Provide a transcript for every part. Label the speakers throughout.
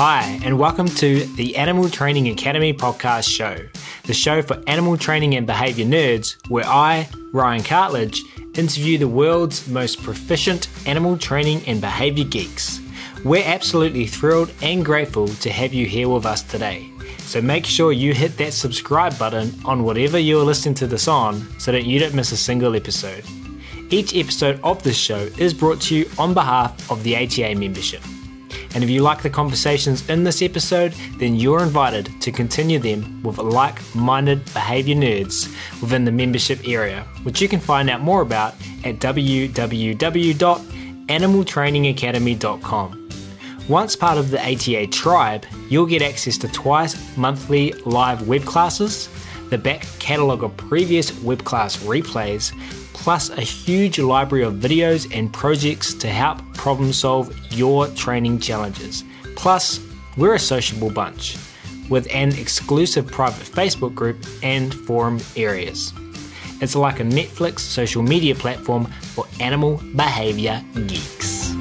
Speaker 1: Hi, and welcome to the Animal Training Academy podcast show, the show for animal training and behaviour nerds, where I, Ryan Cartledge, interview the world's most proficient animal training and behaviour geeks. We're absolutely thrilled and grateful to have you here with us today. So make sure you hit that subscribe button on whatever you're listening to this on so that you don't miss a single episode. Each episode of this show is brought to you on behalf of the ATA membership. And if you like the conversations in this episode, then you're invited to continue them with like-minded behaviour nerds within the membership area, which you can find out more about at www.animaltrainingacademy.com. Once part of the ATA tribe, you'll get access to twice monthly live web classes, the back catalogue of previous web class replays, plus a huge library of videos and projects to help problem solve your training challenges. Plus, we're a sociable bunch with an exclusive private Facebook group and forum areas. It's like a Netflix social media platform for animal behaviour geeks.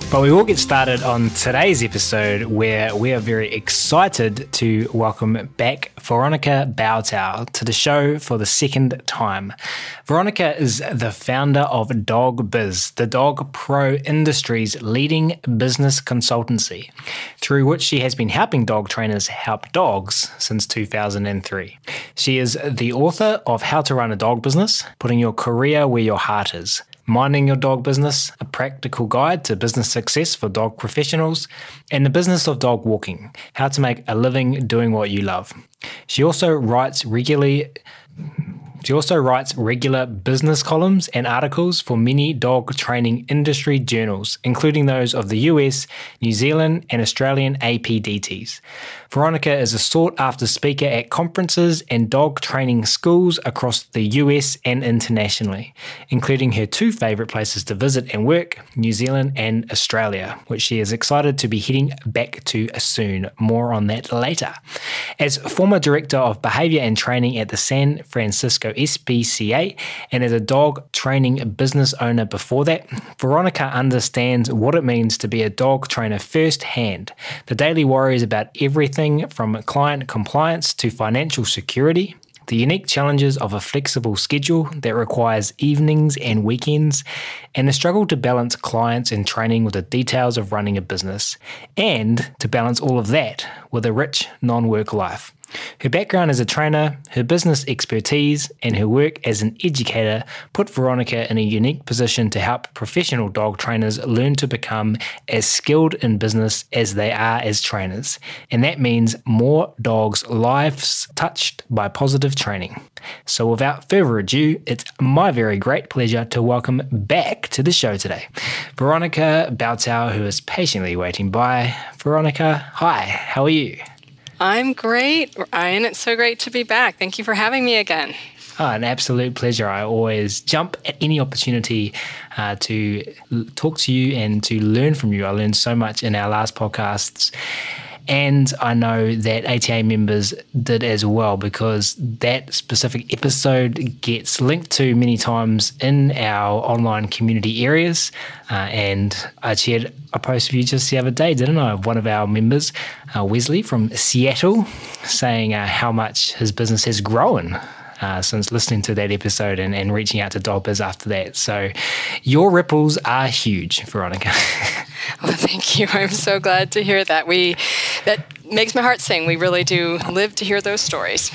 Speaker 1: But we will get started on today's episode, where we are very excited to welcome back Veronica Boutelle to the show for the second time. Veronica is the founder of Dog Biz, the dog pro industry's leading business consultancy, through which she has been helping dog trainers help dogs since 2003. She is the author of How to Run a Dog Business, Putting Your Career Where Your Heart Is, Minding Your Dog Business, a practical guide to business success for dog professionals, and The Business of Dog Walking, how to make a living doing what you love. She also writes regular business columns and articles for many dog training industry journals, including those of the US, New Zealand, and Australian APDTs. Veronica is a sought-after speaker at conferences and dog training schools across the US and internationally, including her two favourite places to visit and work, New Zealand and Australia, which she is excited to be heading back to soon. More on that later. As former Director of Behaviour and Training at the San Francisco SPCA and as a dog training business owner before that, Veronica understands what it means to be a dog trainer firsthand, the daily worries about everything from client compliance to financial security, the unique challenges of a flexible schedule that requires evenings and weekends, and the struggle to balance clients and training with the details of running a business, and to balance all of that with a rich non-work life. Her background as a trainer, her business expertise, and her work as an educator put Veronica in a unique position to help professional dog trainers learn to become as skilled in business as they are as trainers. And that means more dogs' lives touched by positive training. So without further ado, it's my very great pleasure to welcome back to the show today, Veronica Boutelle, who is patiently waiting by. Veronica, hi, how are you?
Speaker 2: I'm great, Ryan. It's so great to be back. Thank you for having me again.
Speaker 1: Oh, an absolute pleasure. I always jump at any opportunity to talk to you and to learn from you. I learned so much in our last podcasts. And I know that ATA members did as well, because that specific episode gets linked to many times in our online community areas. And I shared a post with you just the other day, didn't I? One of our members, Wesley from Seattle, saying how much his business has grown since listening to that episode and reaching out to Dog Biz after that. So your ripples are huge, Veronica.
Speaker 2: Well, thank you. I'm so glad to hear that. That makes my heart sing. We really do live to hear those stories.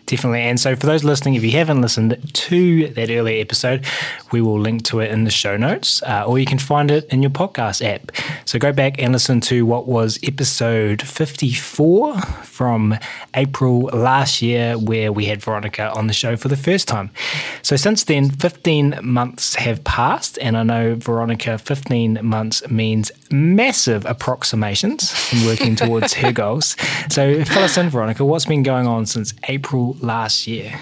Speaker 1: Definitely. And so for those listening, if you haven't listened to that earlier episode, we will link to it in the show notes, or you can find it in your podcast app. So go back and listen to what was episode 54 from April last year, where we had Veronica on the show for the first time. So since then, 15 months have passed, and I know, Veronica, 15 months means massive approximations in working towards her goals. So fill us in, Veronica, what's been going on since April last year?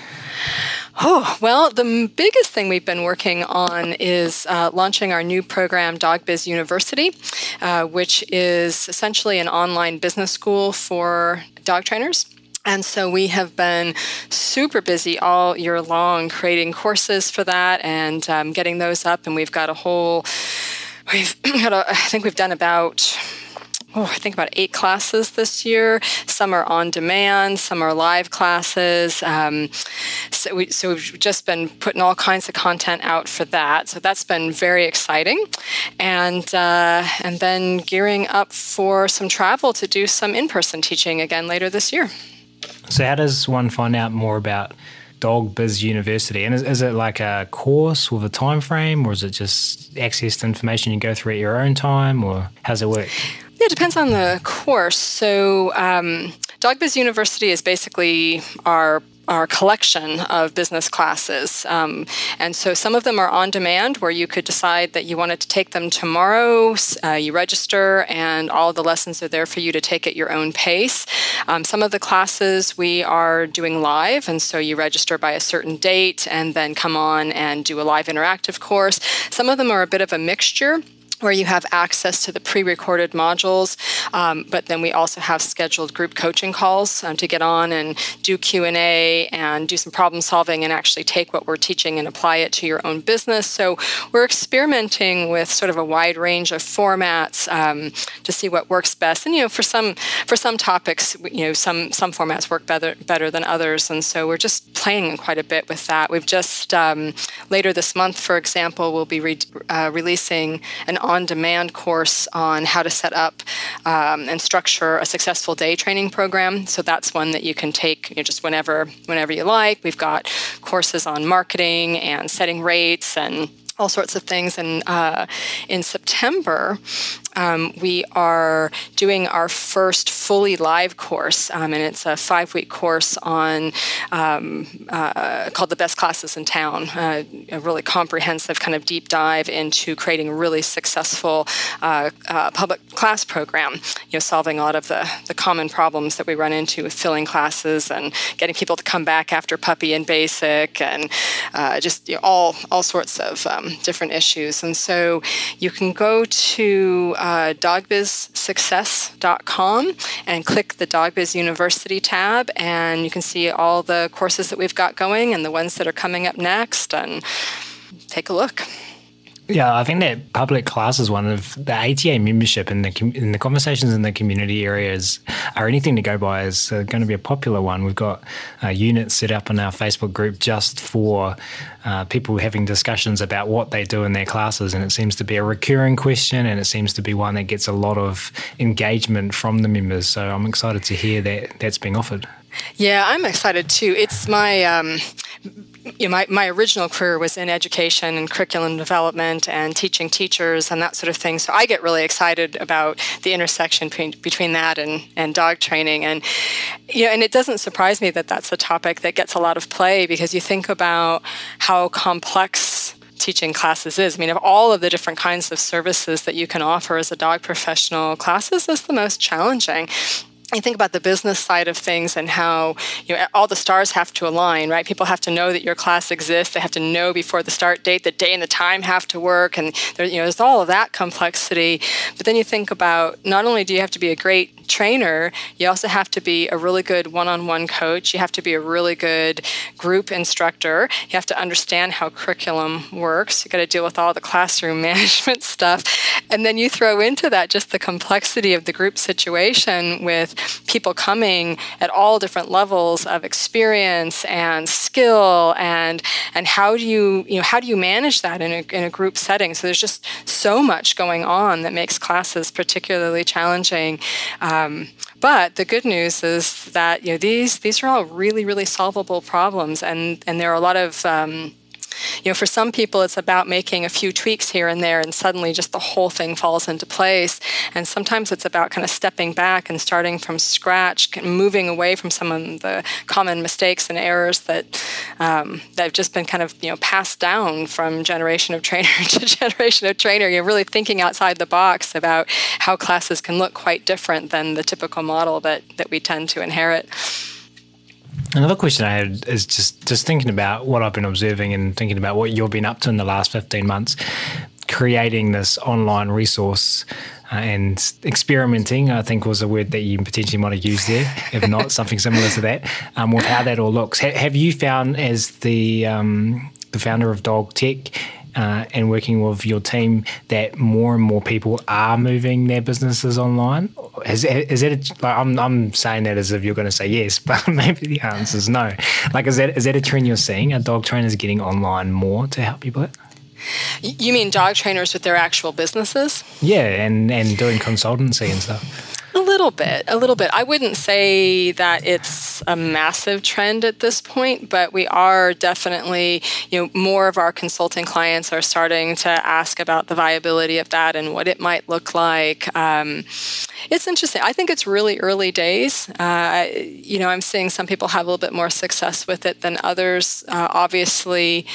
Speaker 2: Oh, well, the biggest thing we've been working on is launching our new program, Dog Biz University, which is essentially an online business school for dog trainers. And so we have been super busy all year long creating courses for that and getting those up. And we've got I think we've done about 8 classes this year. Some are on demand, some are live classes. So we've just been putting all kinds of content out for that. So that's been very exciting. And then gearing up for some travel to do some in-person teaching again later this year.
Speaker 1: So how does one find out more about Dog Biz University? And is it like a course with a time frame, or is it just access to information you go through at your own time, or how does it work?
Speaker 2: Yeah, it depends on the course. So Dog Biz University is basically our collection of business classes. And so some of them are on demand, where you could decide that you wanted to take them tomorrow. You register, and all the lessons are there for you to take at your own pace. Some of the classes we are doing live, and so you register by a certain date and then come on and do a live interactive course. Some of them are a bit of a mixture, where you have access to the pre-recorded modules, but then we also have scheduled group coaching calls to get on and do Q&A and do some problem solving and actually take what we're teaching and apply it to your own business. So we're experimenting with sort of a wide range of formats to see what works best. And for some topics, some formats work better than others, and so we're just playing quite a bit with that. We've just later this month, for example, we'll be releasing an on-demand course on how to set up and structure a successful day training program. So that's one that you can take just whenever you like. We've got courses on marketing and setting rates and all sorts of things. And in September, we are doing our first fully live course, and it's a 5-week course on called The Best Classes in Town, a really comprehensive kind of deep dive into creating a really successful public class program, solving a lot of the common problems that we run into with filling classes and getting people to come back after puppy and basic, and just all sorts of different issues. And so you can go to dogbizsuccess.com and click the Dog Biz University tab, and you can see all the courses that we've got going and the ones that are coming up next, and take a look.
Speaker 1: Yeah, I think that public classes one of the ATA membership and the conversations in the community areas are anything to go by is going to be a popular one. We've got units set up in our Facebook group just for people having discussions about what they do in their classes, and it seems to be a recurring question, and it seems to be one that gets a lot of engagement from the members. So I'm excited to hear that that's being offered.
Speaker 2: Yeah, I'm excited too. It's my my original career was in education and curriculum development and teaching teachers and that sort of thing. So I get really excited about the intersection between that and dog training. And and it doesn't surprise me that that's a topic that gets a lot of play, because you think about how complex teaching classes is. I mean, of all of the different kinds of services that you can offer as a dog professional, classes is the most challenging. You think about the business side of things and how all the stars have to align, right? People have to know that your class exists. They have to know before the start date, the day and the time have to work, and there's all of that complexity. But then you think about, not only do you have to be a great trainer, you also have to be a really good one-on-one coach. You have to be a really good group instructor. You have to understand how curriculum works. You got to deal with all the classroom management stuff. And then you throw into that just the complexity of the group situation with people coming at all different levels of experience and skill, and how do you manage that in a group setting? So there's just so much going on that makes classes particularly challenging. But the good news is that these are all really, really solvable problems, and there are a lot of for some people, it's about making a few tweaks here and there, and suddenly just the whole thing falls into place. And sometimes it's about kind of stepping back and starting from scratch, moving away from some of the common mistakes and errors that have just been kind of passed down from generation of trainer to generation of trainer. You're really thinking outside the box about how classes can look quite different than the typical model that we tend to inherit.
Speaker 1: Another question I had is just thinking about what I've been observing and thinking about what you've been up to in the last 15 months, creating this online resource and experimenting, I think, was a word that you potentially might have used there, if not something similar to that, with how that all looks. Have you found, as the founder of Dog Tech, and working with your team, that more and more people are moving their businesses online? Is it I'm saying that as if you're going to say yes, but maybe the answer is no. Like, is that a trend you're seeing? Are dog trainers getting online more to help people?
Speaker 2: You mean dog trainers with their actual businesses?
Speaker 1: Yeah, and doing consultancy and stuff.
Speaker 2: A little bit. I wouldn't say that it's a massive trend at this point, but we are definitely, more of our consulting clients are starting to ask about the viability of that and what it might look like. It's interesting. I think it's really early days. I'm seeing some people have a little bit more success with it than others. Obviously,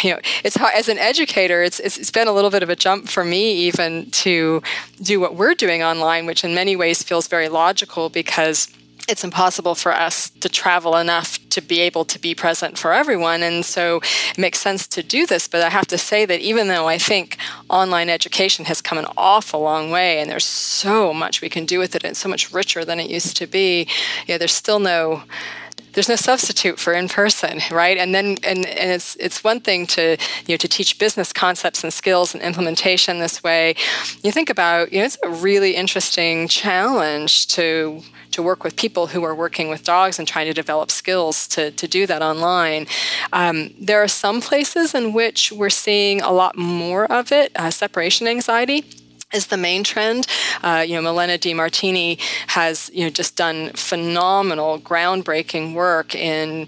Speaker 2: it's hard as an educator. It's been a little bit of a jump for me even to do what we're doing online, which in many ways feels very logical because it's impossible for us to travel enough to be able to be present for everyone. And so it makes sense to do this. But I have to say that even though I think online education has come an awful long way and there's so much we can do with it and it's so much richer than it used to be, there's no substitute for in person, right? And it's one thing to teach business concepts and skills and implementation this way. You think about it's a really interesting challenge to work with people who are working with dogs and trying to develop skills to do that online. There are some places in which we're seeing a lot more of it. Separation anxiety is the main trend. Milena DiMartini has just done phenomenal, groundbreaking work in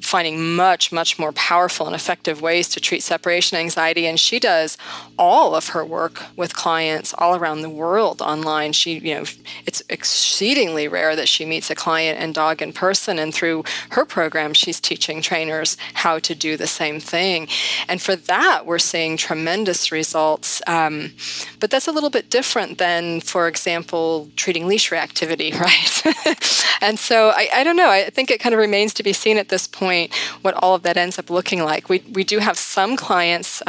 Speaker 2: finding much, much more powerful and effective ways to treat separation anxiety. And she does all of her work with clients all around the world online. It's exceedingly rare that she meets a client and dog in person. And through her program, she's teaching trainers how to do the same thing. And for that, we're seeing tremendous results. But that's a little bit different than, for example, treating leash reactivity, right? And so I don't know. I think it kind of remains to be seen at this point what all of that ends up looking like. We do have some clients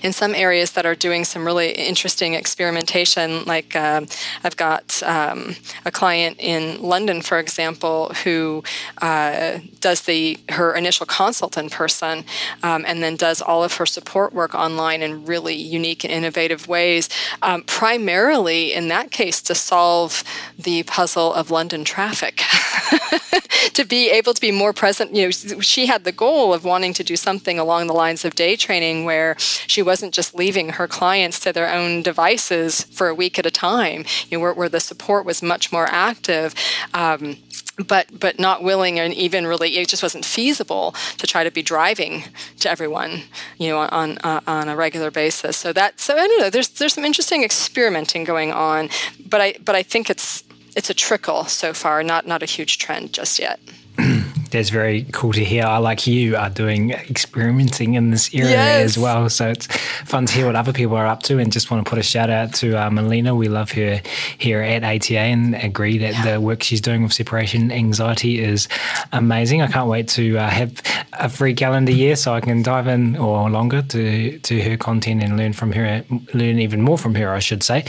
Speaker 2: in some areas that are doing some really interesting experimentation. Like I've got a client in London, for example, who does her initial consult in person and then does all of her support work online in really unique and innovative ways, primarily in that case to solve the puzzle of London traffic. To be able to be more present, she had the goal of wanting to do something along the lines of day training where she wasn't just leaving her clients to their own devices for a week at a time, where the support was much more active. But not willing, and even really, it just wasn't feasible to try to be driving to everyone, on a regular basis. So I don't know. There's some interesting experimenting going on, but I think it's a trickle so far, not a huge trend just yet.
Speaker 1: That's very cool to hear. I, like you, are doing experimenting in this area as well. So it's fun to hear what other people are up to, and just want to put a shout out to Melina. We love her here at ATA and agree that the work she's doing with separation anxiety is amazing. I can't wait to have a free calendar year so I can dive in, or longer, to her content and learn even more from her, I should say.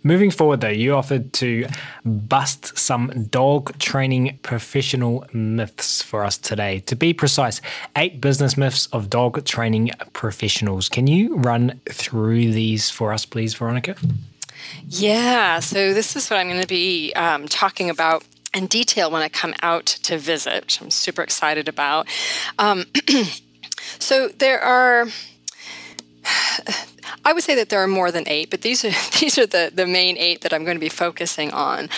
Speaker 1: Moving forward, though, you offered to bust some dog training professional myths for us today. To be precise, 8 business myths of dog training professionals. Can you run through these for us, please, Veronica? Yeah,
Speaker 2: so this is what I'm going to be talking about in detail when I come out to visit, which I'm super excited about. So there are... I would say that there are more than 8, but these are the main 8 that I'm going to be focusing on.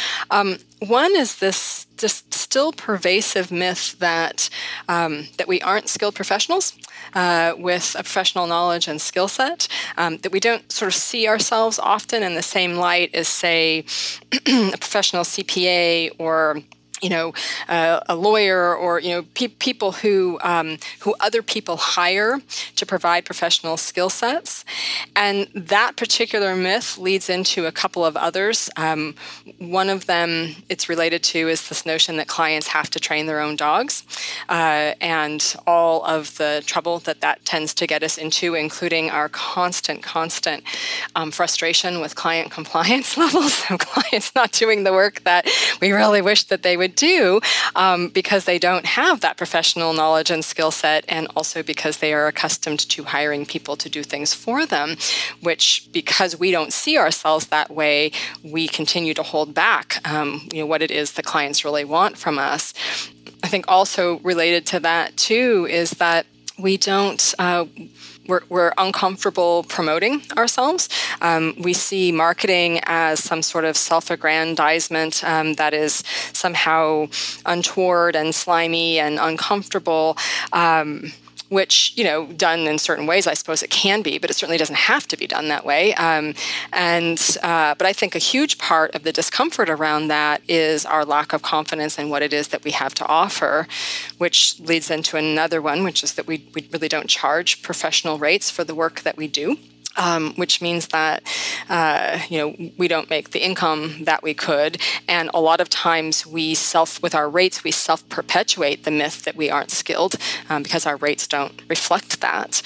Speaker 2: One is this still pervasive myth that we aren't skilled professionals with a professional knowledge and skill set, that we don't sort of see ourselves often in the same light as, say, a professional CPA or a lawyer or people who other people hire to provide professional skill sets, and that particular myth leads into a couple of others. One of them it's related to is this notion that clients have to train their own dogs, and all of the trouble that tends to get us into, including our constant frustration with client compliance levels of clients not doing the work that we really wish that they would do, because they don't have that professional knowledge and skill set, and also because they are accustomed to hiring people to do things for them, which, because we don't see ourselves that way, we continue to hold back what it is the clients really want from us. I think also related to that too is that we don't we're uncomfortable promoting ourselves. We see marketing as some sort of self-aggrandizement that is somehow untoward and slimy and uncomfortable, which, done in certain ways, I suppose it can be, but it certainly doesn't have to be done that way. But I think a huge part of the discomfort around that is our lack of confidence in what it is that we have to offer, which leads into another one, which is that we really don't charge professional rates for the work that we do. Which means that, we don't make the income that we could. And a lot of times with our rates, we self-perpetuate the myth that we aren't skilled, because our rates don't reflect that.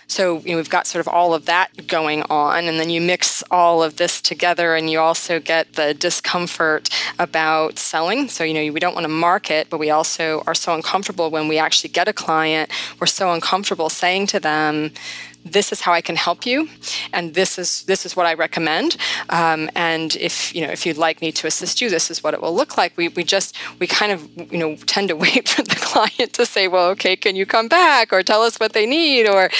Speaker 2: So we've got sort of all of that going on, and then you mix all of this together and you also get the discomfort about selling. So, we don't want to market, but we also are so uncomfortable when we actually get a client. We're so uncomfortable saying to them, this is how I can help you, and this is what I recommend. And if you'd like me to assist you, this is what it will look like. We kind of tend to wait for the client to say, well, okay, can you come back, or tell us what they need, or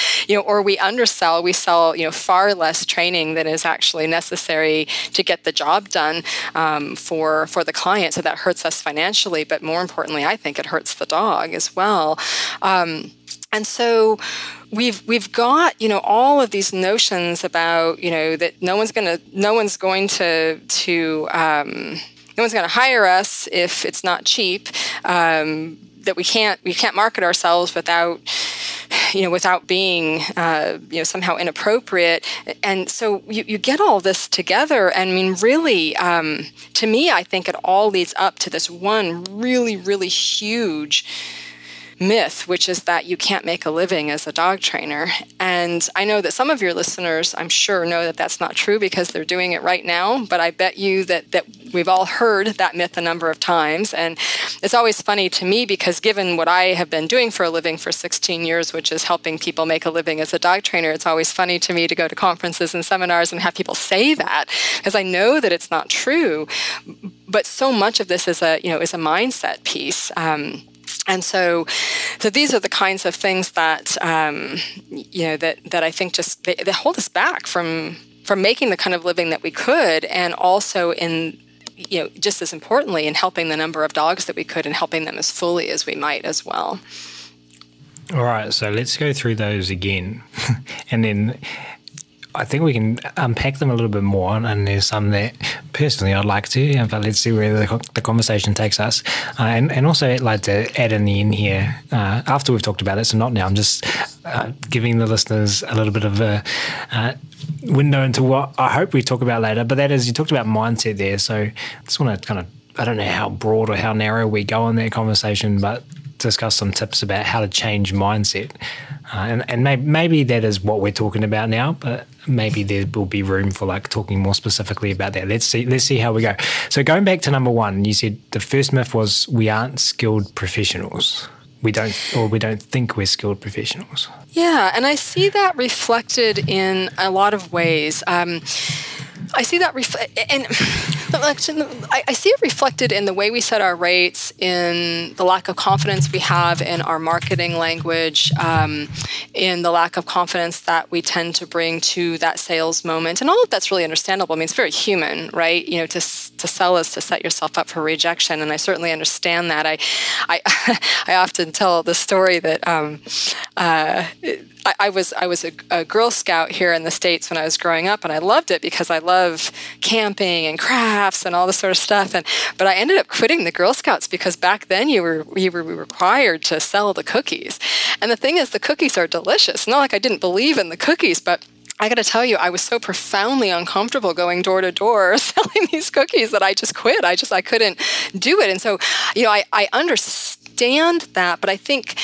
Speaker 2: we undersell. We sell far less training than is actually necessary to get the job done for the client. So that hurts us financially, but more importantly, I think it hurts the dog as well. And so we've got all of these notions about that no one's going to hire us if it's not cheap. That we can't market ourselves without being somehow inappropriate. And so you get all this together, and I mean, really, to me, I think it all leads up to this one really, really huge myth, which is that you can't make a living as a dog trainer. And I know that some of your listeners, I'm sure, know that that's not true because they're doing it right now. But I bet you that we've all heard that myth a number of times. And it's always funny to me because, given what I have been doing for a living for 16 years, which is helping people make a living as a dog trainer, it's always funny to me to go to conferences and seminars and have people say that, because I know that it's not true. But so much of this is a mindset piece. And so these are the kinds of things that that I think just they hold us back from making the kind of living that we could, and also in just as importantly in helping the number of dogs that we could and helping them as fully as we might as well.
Speaker 1: All right, so let's go through those again, and then I think we can unpack them a little bit more, and there's some that personally I'd like to, but let's see where the conversation takes us. And also I'd like to add in the end here, after we've talked about it, so not now, I'm just giving the listeners a little bit of a window into what I hope we talk about later, but that is, you talked about mindset there, so I just want to kind of, I don't know how broad or how narrow we go in that conversation, but discuss some tips about how to change mindset. And maybe that is what we're talking about now, but maybe there will be room for talking more specifically about that. Let's see how we go. So going back to number one, you said the first myth was we aren't skilled professionals. We don't think we're skilled professionals. Yeah,
Speaker 2: and I see that reflected in a lot of ways. I see that I see it reflected in the way we set our rates, in the lack of confidence we have in our marketing language, in the lack of confidence that we tend to bring to that sales moment. And all of that's really understandable. I mean, it's very human, right? To sell is to set yourself up for rejection. And I certainly understand that. I often tell the story that I was a Girl Scout here in the States when I was growing up, and I loved it because I love camping and crafts and all this sort of stuff. But I ended up quitting the Girl Scouts because back then you were required to sell the cookies. And the thing is, the cookies are delicious. Not like I didn't believe in the cookies, but I got to tell you, I was so profoundly uncomfortable going door to door selling these cookies that I just quit. I couldn't do it. And so, I understand that, but I think,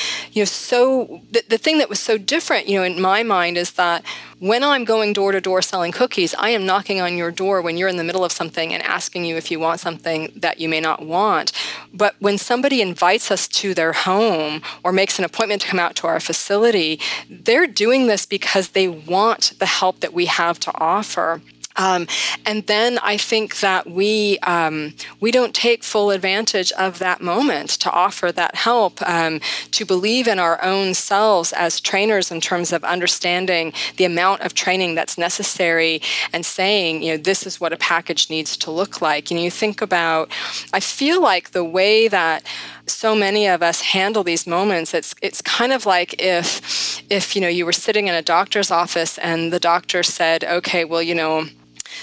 Speaker 2: so the thing that was so different, in my mind is that when I'm going door to door selling cookies, I am knocking on your door when you're in the middle of something and asking you if you want something that you may not want. But when somebody invites us to their home or makes an appointment to come out to our facility, they're doing this because they want the help that we have to offer. And then I think that we don't take full advantage of that moment to offer that help, to believe in our own selves as trainers in terms of understanding the amount of training that's necessary and saying, this is what a package needs to look like. You think about, I feel like the way that so many of us handle these moments, it's kind of like if you were sitting in a doctor's office and the doctor said, okay, well,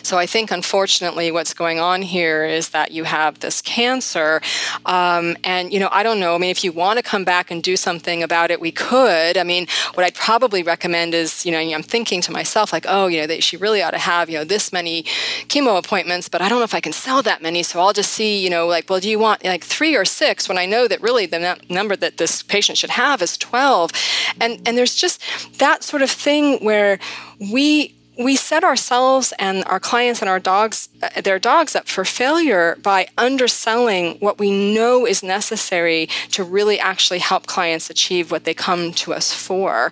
Speaker 2: so I think, unfortunately, what's going on here is that you have this cancer. And, I don't know. I mean, if you want to come back and do something about it, we could. I mean, what I'd probably recommend is, I'm thinking to myself, like, she really ought to have, this many chemo appointments, but I don't know if I can sell that many. So I'll just see, well, do you want 3 or 6 when I know that really the number that this patient should have is 12? And there's just that sort of thing where we set ourselves and our clients and their dogs up for failure by underselling what we know is necessary to really actually help clients achieve what they come to us for.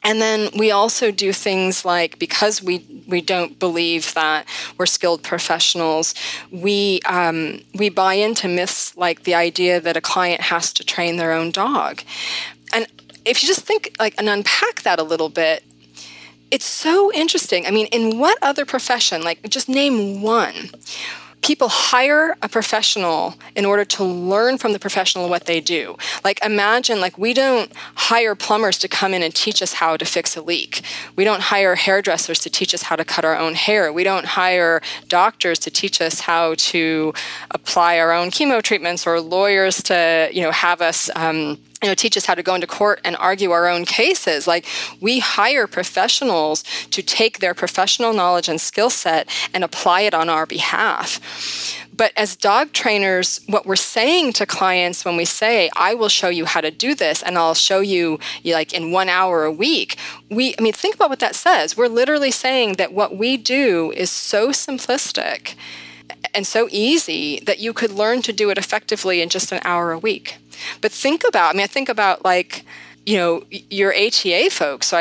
Speaker 2: And then we also do things like, because we don't believe that we're skilled professionals, we buy into myths like the idea that a client has to train their own dog. And if you just think and unpack that a little bit, it's so interesting. I mean, in what other profession, just name one, people hire a professional in order to learn from the professional what they do. Imagine, we don't hire plumbers to come in and teach us how to fix a leak. We don't hire hairdressers to teach us how to cut our own hair. We don't hire doctors to teach us how to apply our own chemo treatments, or lawyers to, have us teach us how to go into court and argue our own cases. We hire professionals to take their professional knowledge and skill set and apply it on our behalf. But as dog trainers, what we're saying to clients when we say, I will show you how to do this, and I'll show you in 1 hour a week, think about what that says. We're literally saying that what we do is so simplistic and so easy that you could learn to do it effectively in just an hour a week. But think about, your ATA folks,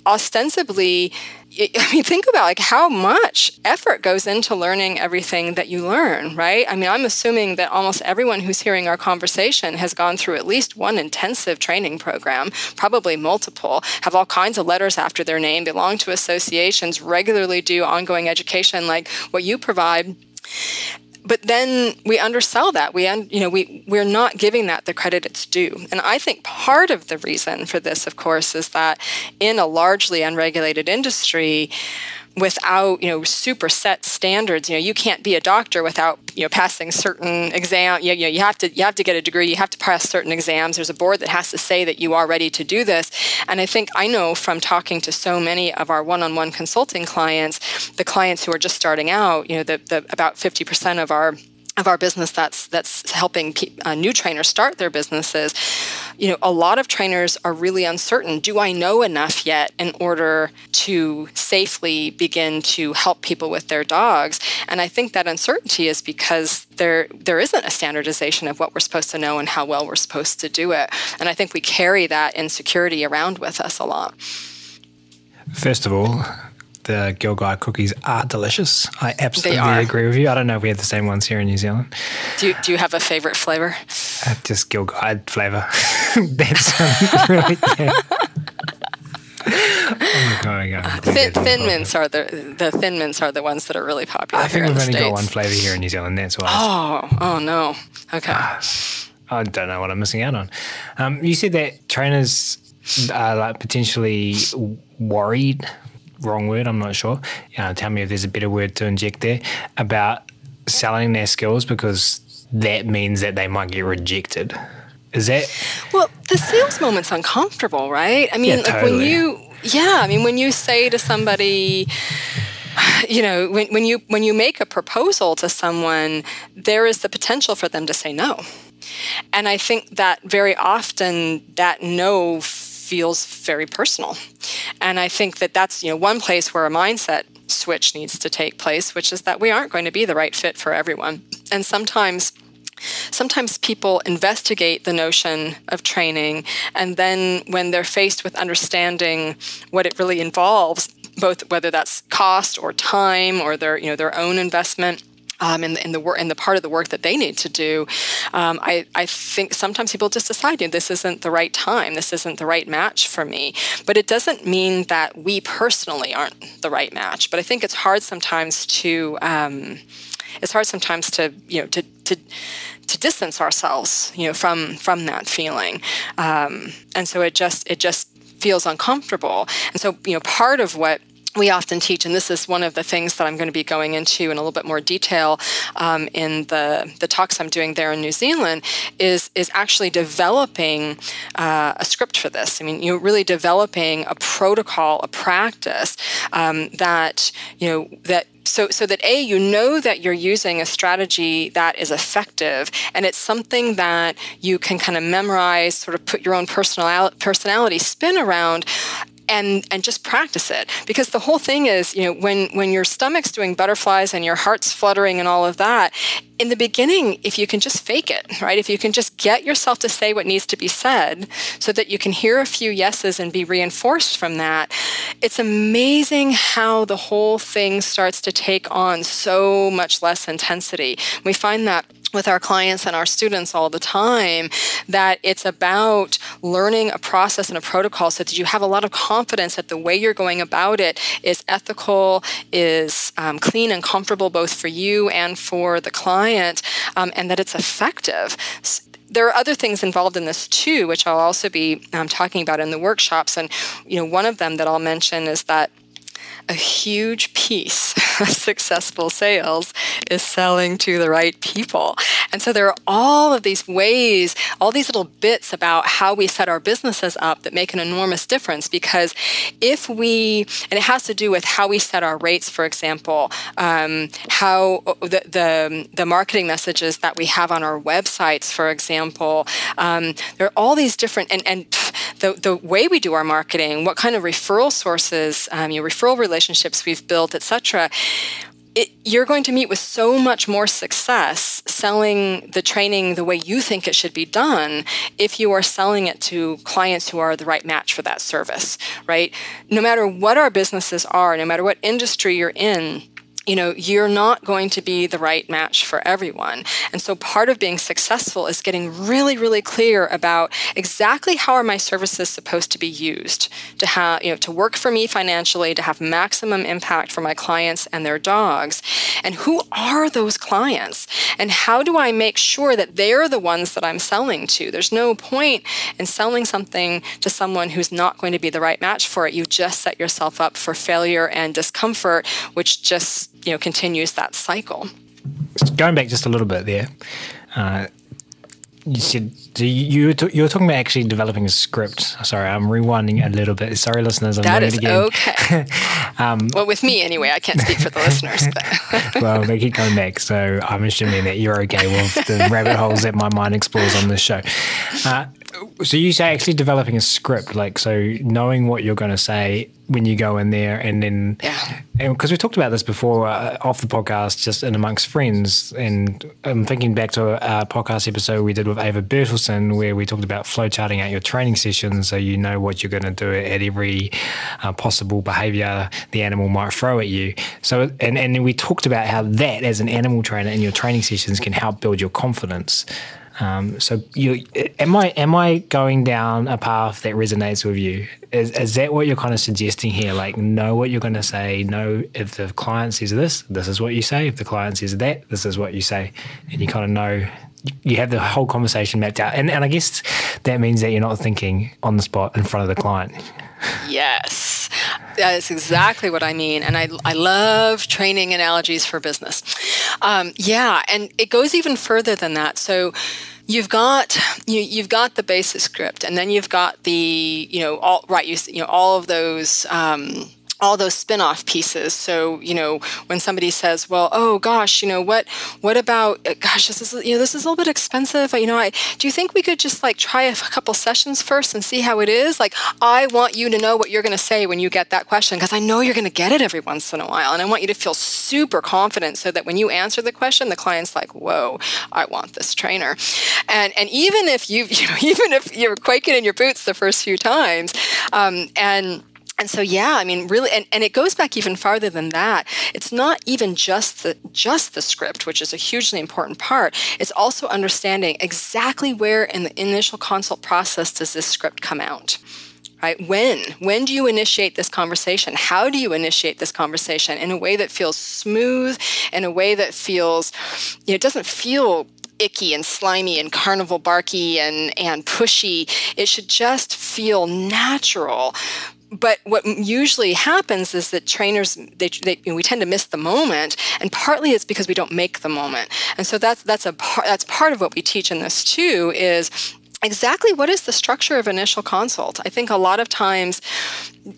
Speaker 2: ostensibly, think about how much effort goes into learning everything that you learn, right? I'm assuming that almost everyone who's hearing our conversation has gone through at least one intensive training program, probably multiple, have all kinds of letters after their name, belong to associations, regularly do ongoing education like what you provide. But then we undersell that. We're not giving that the credit it's due. And I think part of the reason for this, of course, is that in a largely unregulated industry, without super set standards, you can't be a doctor without passing certain exam. You have to get a degree. You have to pass certain exams. There's a board that has to say that you are ready to do this. And I know from talking to so many of our one-on-one consulting clients, the clients who are just starting out, the about 50% of our business that's helping new trainers start their businesses. A lot of trainers are really uncertain. Do I know enough yet in order to safely begin to help people with their dogs? And I think that uncertainty is because there isn't a standardization of what we're supposed to know and how well we're supposed to do it. And I think we carry that insecurity around with us a lot.
Speaker 1: First of all, the Girl Guide cookies are delicious. I absolutely agree with you. I don't know if we have the same ones here in New Zealand.
Speaker 2: Do you have a favorite flavor?
Speaker 1: Just Girl Guide flavour. That's really good. Oh my God.
Speaker 2: Thin mints are the thin mints are the ones that are really popular.
Speaker 1: I think we've only
Speaker 2: States.
Speaker 1: got one flavour here in New Zealand. That's why.
Speaker 2: Oh no. Okay.
Speaker 1: I don't know what I'm missing out on. You said that trainers like potentially worried, wrong word, I'm not sure. Tell me if there's a better word to inject there, about selling their skills because that means that they might get rejected. Is that?
Speaker 2: Well, the sales moment's uncomfortable, right? I mean,
Speaker 1: totally.
Speaker 2: when you say to somebody, when you make a proposal to someone, there is the potential for them to say no. And I think that very often that no feels very personal. And I think that that's, one place where a mindset switch needs to take place, which is that we aren't going to be the right fit for everyone. And sometimes people investigate the notion of training, and then when they're faced with understanding what it really involves, both whether that's cost or time or their own investment in the part of the work that they need to do, I think sometimes people just decide, this isn't the right time, this isn't the right match for me. But it doesn't mean that we personally aren't the right match. But I think it's hard sometimes to to distance ourselves, from that feeling, and so it just feels uncomfortable. And so, part of what we often teach, and this is one of the things that I'm going to be going into in a little bit more detail in the talks I'm doing there in New Zealand, is actually developing a script for this. I mean, really developing a protocol, a practice so that that you're using a strategy that is effective, and it's something that you can kind of memorize, sort of put your own personality spin around, and just practice it. Because the whole thing is, when your stomach's doing butterflies and your heart's fluttering and all of that, in the beginning, if you can just fake it, right? If you can just get yourself to say what needs to be said so that you can hear a few yeses and be reinforced from that, it's amazing how the whole thing starts to take on so much less intensity. We find that with our clients and our students all the time, that it's about learning a process and a protocol so that you have a lot of confidence that the way you're going about it is ethical, is clean and comfortable both for you and for the client, and that it's effective. There are other things involved in this too, which I'll also be talking about in the workshops. And one of them that I'll mention is that a huge piece of successful sales is selling to the right people. And so there are all of these ways, all these little bits about how we set our businesses up that make an enormous difference. Because and it has to do with how we set our rates, for example, how the marketing messages that we have on our websites, for example, there are all these different, and the way we do our marketing, what kind of referral sources, referral relationships we've built, etc. You're going to meet with so much more success selling the training the way you think it should be done if you are selling it to clients who are the right match for that service, right? No matter what our businesses are, no matter what industry you're in, you're not going to be the right match for everyone. And so part of being successful is getting really, really clear about exactly how are my services supposed to be used to have, to work for me financially, to have maximum impact for my clients and their dogs. And who are those clients? And how do I make sure that they're the ones that I'm selling to? There's no point in selling something to someone who's not going to be the right match for it. You just set yourself up for failure and discomfort, which just continues that cycle.
Speaker 1: Going back just a little bit there, you said you were talking about actually developing a script. Sorry, I'm rewinding a little bit. Sorry, listeners, I'm doing it again.
Speaker 2: That is okay. Well, with me anyway, I can't speak for the listeners. But.
Speaker 1: Well, they keep coming back, so I'm assuming that you're okay with the rabbit holes that my mind explores on this show. So you say actually developing a script, so knowing what you're going to say when you go in there, and then, because we talked about this before off the podcast, just in amongst friends, and I'm thinking back to a podcast episode we did with Ava Bertelsen where we talked about flowcharting out your training sessions so you know what you're going to do at every possible behavior the animal might throw at you. So, and we talked about how that as an animal trainer in your training sessions can help build your confidence. So am I going down a path that resonates with you? Is that what you're kind of suggesting here? Know what you're going to say, know if the client says this is what you say. If the client says that, this is what you say. And you kind of know you have the whole conversation mapped out. And I guess that means that you're not thinking on the spot in front of the client.
Speaker 2: Yes, that is exactly what I mean. And I love training analogies for business. Yeah, and it goes even further than that. So you've got the basic script, and then you've got the all those spin-off pieces. So, when somebody says, well, oh gosh, what about, gosh, this is a little bit expensive. Do you think we could just try a couple sessions first and see how it is? I want you to know what you're going to say when you get that question, because I know you're going to get it every once in a while. And I want you to feel super confident so that when you answer the question, the client's like, whoa, I want this trainer. And even if even if you're quaking in your boots the first few times, and so, yeah, really, and it goes back even farther than that. It's not even just the script, which is a hugely important part. It's also understanding exactly where in the initial consult process does this script come out. Right? When do you initiate this conversation? How do you initiate this conversation in a way that feels smooth, in a way that feels, it doesn't feel icky and slimy and carnival barky and pushy. It should just feel natural. But what usually happens is that trainers, we tend to miss the moment, and partly it's because we don't make the moment. And so that's part of what we teach in this too, is exactly what is the structure of initial consult. I think a lot of times,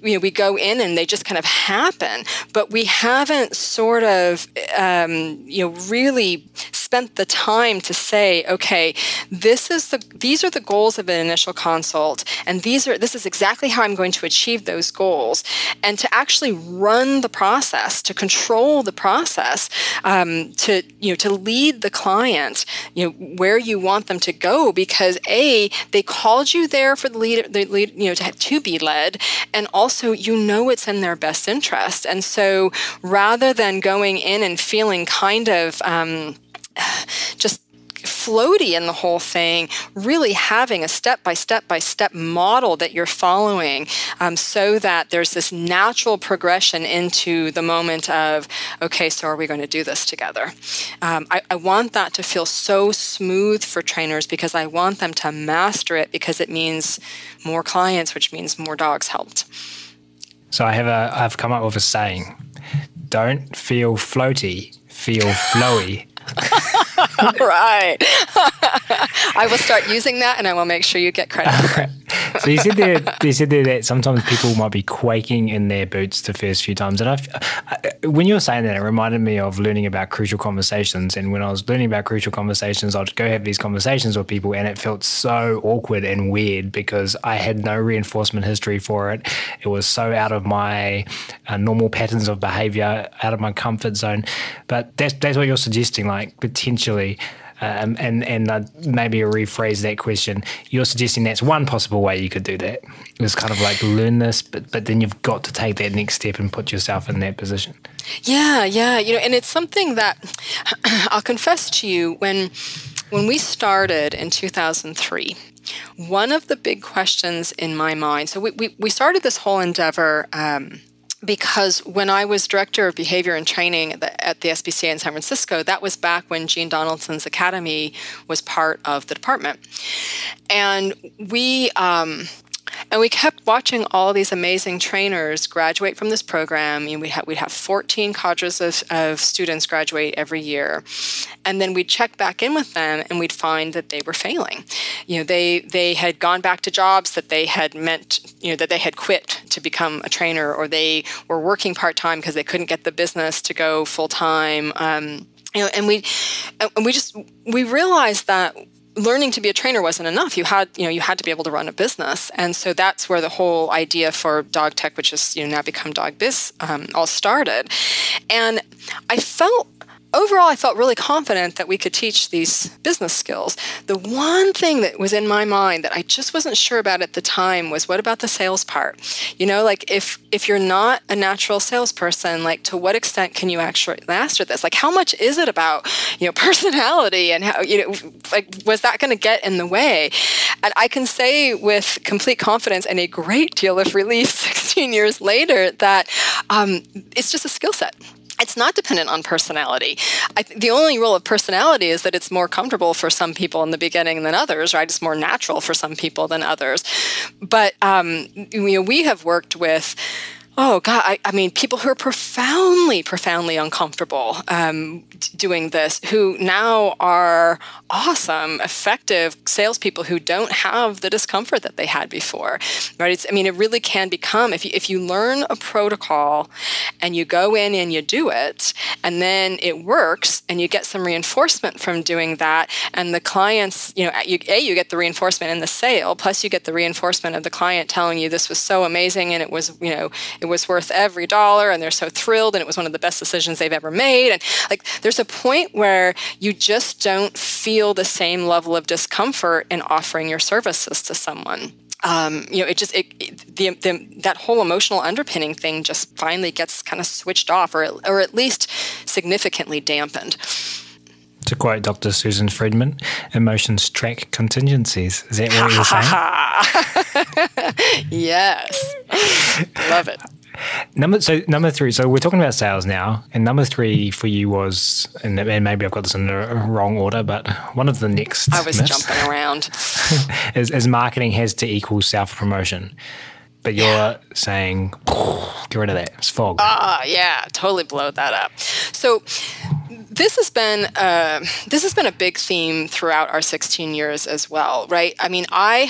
Speaker 2: we go in and they just kind of happen, but we haven't sort of, really spent the time to say, okay, these are the goals of an initial consult, and this is exactly how I'm going to achieve those goals, and to actually run the process, to control the process, to lead the client, where you want them to go, because they called you there for the lead, to be led, and also it's in their best interest. And so rather than going in and feeling kind of just floaty in the whole thing, really having a step-by-step model that you're following, so that there's this natural progression into the moment of, okay, so are we going to do this together? I want that to feel so smooth for trainers, because I want them to master it, because it means more clients, which means more dogs helped.
Speaker 1: So I've come up with a saying: don't feel floaty, feel flowy.
Speaker 2: Right. I will start using that, and I will make sure you get credit for it.
Speaker 1: So you said there that sometimes people might be quaking in their boots the first few times. And when you were saying that, it reminded me of learning about crucial conversations. And when I was learning about crucial conversations, I'd go have these conversations with people, and it felt so awkward and weird because I had no reinforcement history for it. It was so out of my normal patterns of behavior, out of my comfort zone. But that's what you're suggesting, potentially. And maybe rephrase that question. You're suggesting that's one possible way you could do that. It's kind of learn this, but then you've got to take that next step and put yourself in that position. Yeah.
Speaker 2: And it's something that I'll confess to you, when we started in 2003, one of the big questions in my mind, so we started this whole endeavor because when I was director of behavior and training at the SPCA in San Francisco, that was back when Jean Donaldson's academy was part of the department. And we kept watching all these amazing trainers graduate from this program. We'd have 14 cadres of students graduate every year. And then we'd check back in with them, and we'd find that they were failing. They had gone back to jobs that they had that they had quit to become a trainer, or they were working part-time because they couldn't get the business to go full-time. And we realized that learning to be a trainer wasn't enough. You had to be able to run a business. And so that's where the whole idea for Dog Tech, which is now become Dog Biz, all started. And overall, I felt really confident that we could teach these business skills. The one thing that was in my mind that I just wasn't sure about at the time was, what about the sales part? If you're not a natural salesperson, to what extent can you actually master this? How much is it about, personality, and how, was that going to get in the way? And I can say with complete confidence and a great deal of relief 16 years later that it's just a skill set. It's not dependent on personality. The only role of personality is that it's more comfortable for some people in the beginning than others, right? It's more natural for some people than others. But we have worked with, oh God, I mean, people who are profoundly, profoundly uncomfortable doing this, who now are awesome, effective salespeople who don't have the discomfort that they had before, right? It really can become, if you learn a protocol and you go in and you do it, and then it works, and you get some reinforcement from doing that, and the clients, you get the reinforcement in the sale, plus you get the reinforcement of the client telling you this was so amazing, and it was worth every dollar, and they're so thrilled, and it was one of the best decisions they've ever made. And like, there's a point where you just don't feel the same level of discomfort in offering your services to someone. That whole emotional underpinning thing just finally gets kind of switched off, or at least significantly dampened.
Speaker 1: To quote Dr. Susan Friedman, emotions track contingencies. Is that what you're saying?
Speaker 2: Yes. Love it.
Speaker 1: Number three, so we're talking about sales now, and number three for you was, and maybe I've got this in the wrong order, but one of the next
Speaker 2: I was
Speaker 1: myths
Speaker 2: jumping around.
Speaker 1: is marketing has to equal self-promotion. But you're saying, get rid of that. It's fog.
Speaker 2: Yeah, totally blow that up. So this has been a big theme throughout our 16 years as well, right? I mean, I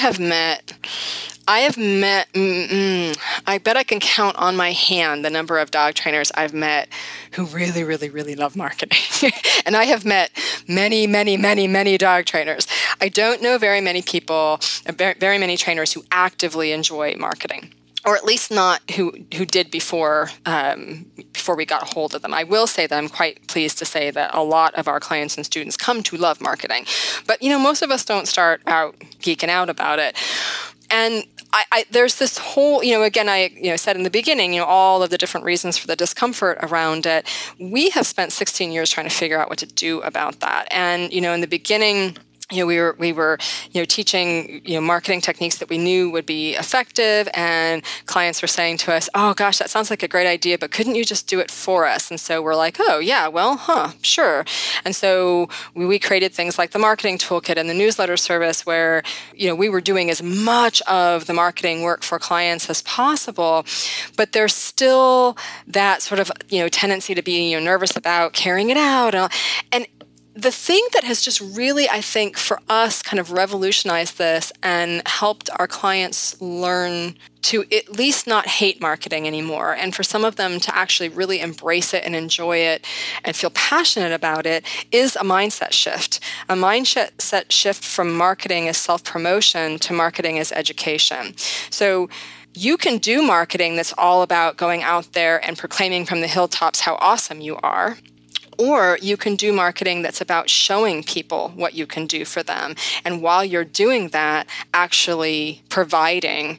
Speaker 2: bet I can count on my hand the number of dog trainers I've met who really, really, really love marketing. And I have met many, many, many, many dog trainers. I don't know very many people, very many trainers who actively enjoy marketing, or at least not who did before we got a hold of them. I will say that I'm quite pleased to say that a lot of our clients and students come to love marketing. But, most of us don't start out geeking out about it. And there's this whole, again, I said in the beginning, all of the different reasons for the discomfort around it. We have spent 16 years trying to figure out what to do about that. And, in the beginning, we were teaching marketing techniques that we knew would be effective, and clients were saying to us, "Oh gosh, that sounds like a great idea, but couldn't you just do it for us?" And so we're like, "Oh yeah, well, sure." And so we created things like the marketing toolkit and the newsletter service, where we were doing as much of the marketing work for clients as possible, but there's still that sort of tendency to be nervous about carrying it out, and the thing that has just really, I think, for us kind of revolutionized this and helped our clients learn to at least not hate marketing anymore, and for some of them to actually really embrace it and enjoy it and feel passionate about it, is a mindset shift. A mindset shift from marketing as self-promotion to marketing as education. So you can do marketing that's all about going out there and proclaiming from the hilltops how awesome you are. Or you can do marketing that's about showing people what you can do for them. And while you're doing that, actually providing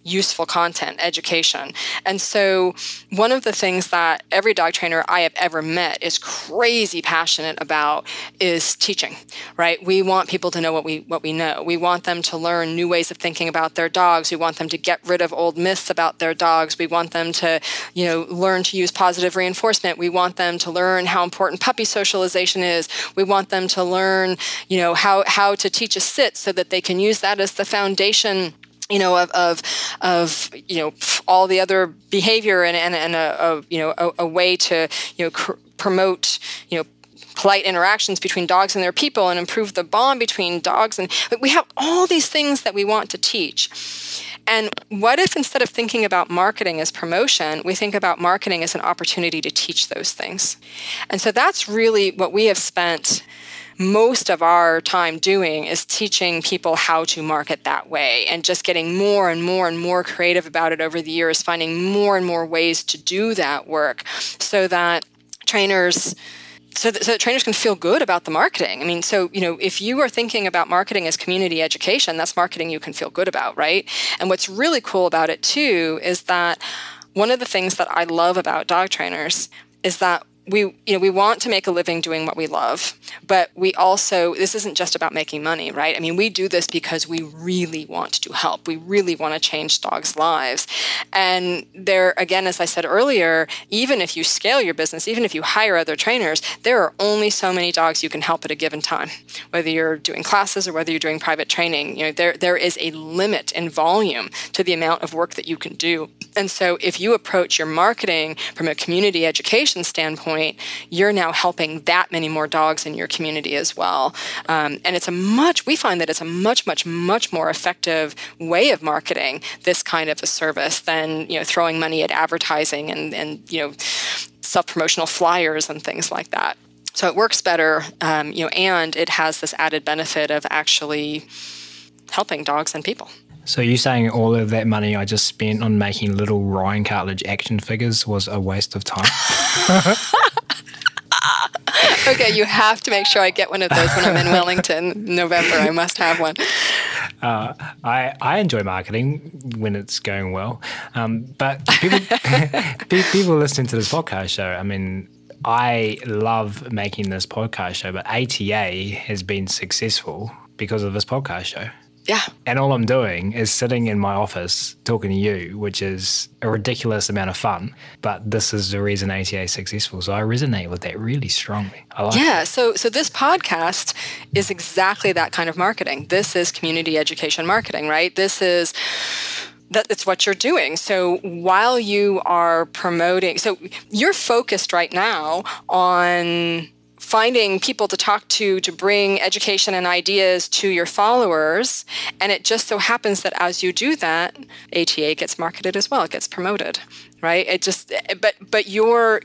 Speaker 2: useful content, education. And so one of the things that every dog trainer I have ever met is crazy passionate about is teaching, right? We want people to know what we know. We want them to learn new ways of thinking about their dogs. We want them to get rid of old myths about their dogs. We want them to, learn to use positive reinforcement. We want them to learn how important puppy socialization is. We want them to learn, how to teach a sit so that they can use that as the foundation of all the other behavior and a way to promote polite interactions between dogs and their people and improve the bond between dogs. And we have all these things that we want to teach. And what if instead of thinking about marketing as promotion, we think about marketing as an opportunity to teach those things? And so that's really what we have spent most of our time doing, is teaching people how to market that way, and just getting more and more and more creative about it over the years, finding more and more ways to do that work so that trainers can feel good about the marketing. I mean, if you are thinking about marketing as community education, that's marketing you can feel good about, right? And what's really cool about it too is that one of the things that I love about dog trainers is that we want to make a living doing what we love, but we also, this isn't just about making money, right? I mean, we do this because we really want to help. We really want to change dogs' lives. And there, again, as I said earlier, even if you scale your business, even if you hire other trainers, there are only so many dogs you can help at a given time. Whether you're doing classes or whether you're doing private training, there is a limit in volume to the amount of work that you can do. And so if you approach your marketing from a community education standpoint, you're now helping that many more dogs in your community as well. And we find that it's a much, much, much more effective way of marketing this kind of a service than, throwing money at advertising and self-promotional flyers and things like that. So it works better, and it has this added benefit of actually helping dogs and people.
Speaker 1: So you're saying all of that money I just spent on making little Ryan Cartledge action figures was a waste of time?
Speaker 2: Okay, you have to make sure I get one of those when I'm in Wellington in November. I must have one.
Speaker 1: I enjoy marketing when it's going well. But people listening to this podcast show, I mean, I love making this podcast show, but ATA has been successful because of this podcast show.
Speaker 2: Yeah.
Speaker 1: And all I'm doing is sitting in my office talking to you, which is a ridiculous amount of fun. But this is the reason ATA is successful. So I resonate with that really strongly. I like it.
Speaker 2: So this podcast is exactly that kind of marketing. This is community education marketing, right? It's what you're doing. So while you are promoting, so you're focused right now on finding people to talk to bring education and ideas to your followers. And it just so happens that as you do that, ATA gets marketed as well. It gets promoted, right? But your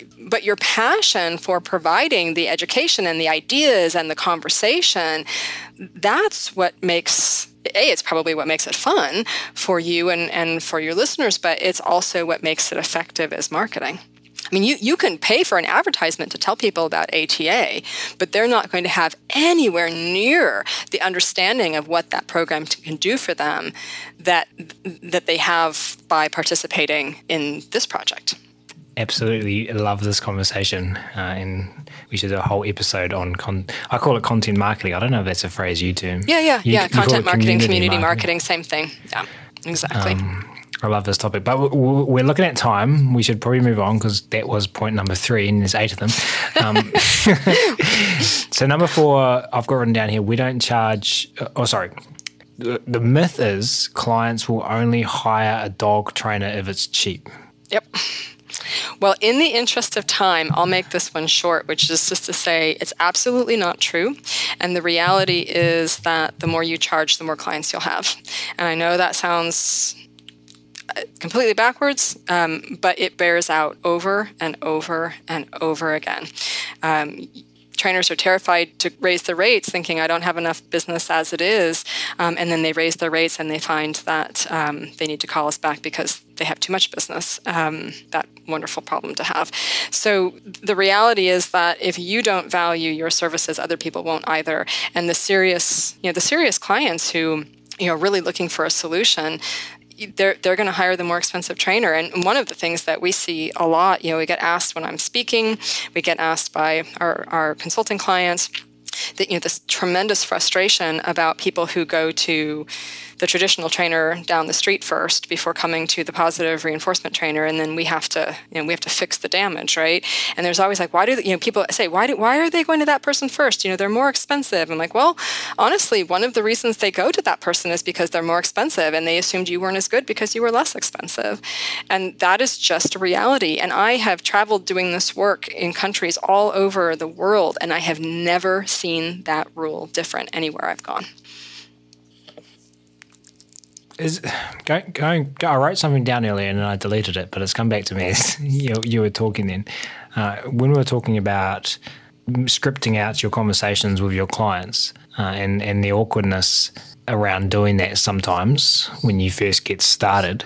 Speaker 2: passion for providing the education and the ideas and the conversation, that's what makes, it's probably what makes it fun for you and for your listeners, but it's also what makes it effective as marketing. I mean, you can pay for an advertisement to tell people about ATA, but they're not going to have anywhere near the understanding of what that program can do for them that they have by participating in this project.
Speaker 1: Absolutely love this conversation, and we should do a whole episode on I call it content marketing. I don't know if that's a phrase you term.
Speaker 2: Yeah. Content marketing, community marketing, same thing. Yeah, exactly.
Speaker 1: I love this topic, but we're looking at time. We should probably move on because that was point number 3 and there's 8 of them. So number 4, I've got written down here, we don't charge, the myth is clients will only hire a dog trainer if it's cheap.
Speaker 2: Yep. Well, in the interest of time, I'll make this one short, which is just to say it's absolutely not true. And the reality is that the more you charge, the more clients you'll have. And I know that sounds completely backwards, but it bears out over and over and over again. Trainers are terrified to raise their rates, thinking I don't have enough business as it is, and then they raise their rates and they find that they need to call us back because they have too much business. That wonderful problem to have. So the reality is that if you don't value your services, other people won't either. And the serious clients who are really looking for a solution, they're going to hire the more expensive trainer. And one of the things that we see a lot, we get asked when I'm speaking, we get asked by our consulting clients, that this tremendous frustration about people who go to the traditional trainer down the street first before coming to the positive reinforcement trainer, and then we have to fix the damage, right? And there's always like, why do people say why are they going to that person first? They're more expensive. I'm like, well, honestly, one of the reasons they go to that person is because they're more expensive, and they assumed you weren't as good because you were less expensive, and that is just a reality. And I have traveled doing this work in countries all over the world, and I have never seen that rule different anywhere I've gone.
Speaker 1: I wrote something down earlier and then I deleted it, but it's come back to me as you were talking then. When we were talking about scripting out your conversations with your clients and the awkwardness around doing that sometimes when you first get started,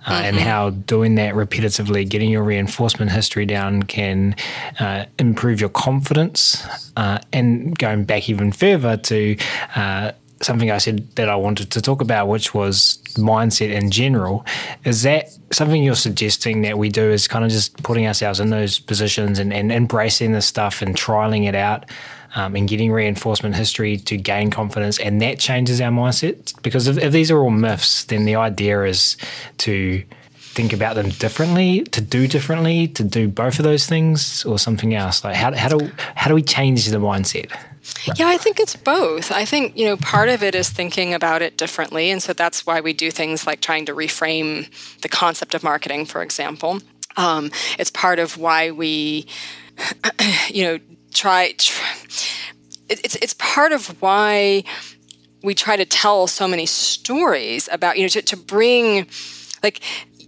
Speaker 1: and how doing that repetitively, getting your reinforcement history down can improve your confidence, and going back even further to something I said that I wanted to talk about, which was mindset in general. Is that something you're suggesting that we do, is kind of just putting ourselves in those positions and embracing this stuff and trialing it out and getting reinforcement history to gain confidence, and that changes our mindset? Because if these are all myths, then the idea is to think about them differently, to do both of those things, or something else. Like how do we change the mindset?
Speaker 2: Yeah, I think it's both. I think, part of it is thinking about it differently. And so that's why we do things like trying to reframe the concept of marketing, for example. It's part of why we, it's part of why we try to tell so many stories about, to bring, like,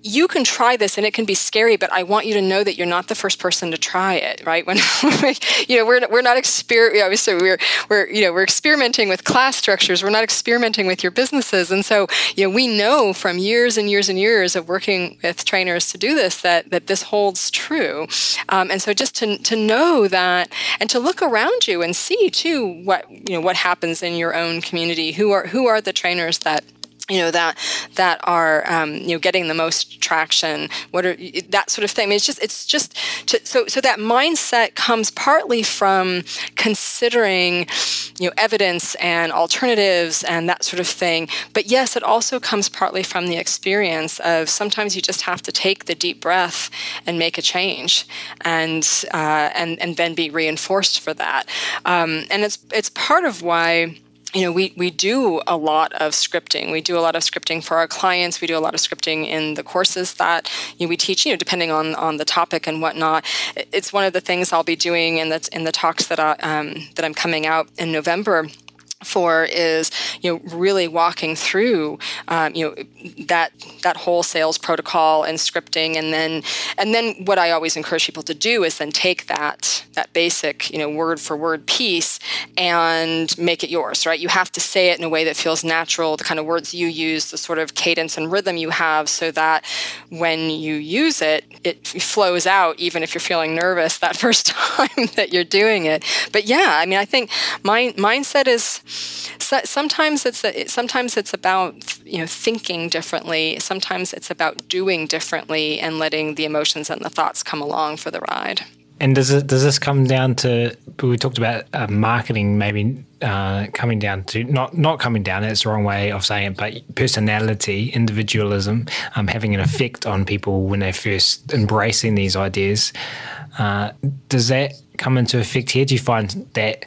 Speaker 2: you can try this and it can be scary, but I want you to know that you're not the first person to try it, right? When we're not we're experimenting with class structures. We're not experimenting with your businesses, and so we know from years and years and years of working with trainers to do this that this holds true. And so just to know that, and to look around you and see too what happens in your own community. Who are the trainers that that are getting the most traction? What are that sort of thing? I mean, it's just so that mindset comes partly from considering evidence and alternatives and that sort of thing. But yes, it also comes partly from the experience of sometimes you just have to take the deep breath and make a change, and then be reinforced for that. And it's part of why. We do a lot of scripting. We do a lot of scripting for our clients. We do a lot of scripting in the courses that we teach, depending on the topic and whatnot. It's one of the things I'll be doing in the talks that I'm coming out in November for, is really walking through that whole sales protocol and scripting, and then what I always encourage people to do is then take that basic word for word piece and make it yours, right? You have to say it in a way that feels natural, the kind of words you use, the sort of cadence and rhythm you have, so that when you use it, it flows out, even if you're feeling nervous that first time that you're doing it. But yeah, I mean, I think mindset is, sometimes it's about thinking differently. Sometimes it's about doing differently and letting the emotions and the thoughts come along for the ride.
Speaker 1: And does this come down to, we talked about marketing maybe coming down to, not coming down, that's the wrong way of saying it, but personality, individualism, having an effect on people when they're first embracing these ideas. Does that come into effect here? Do you find that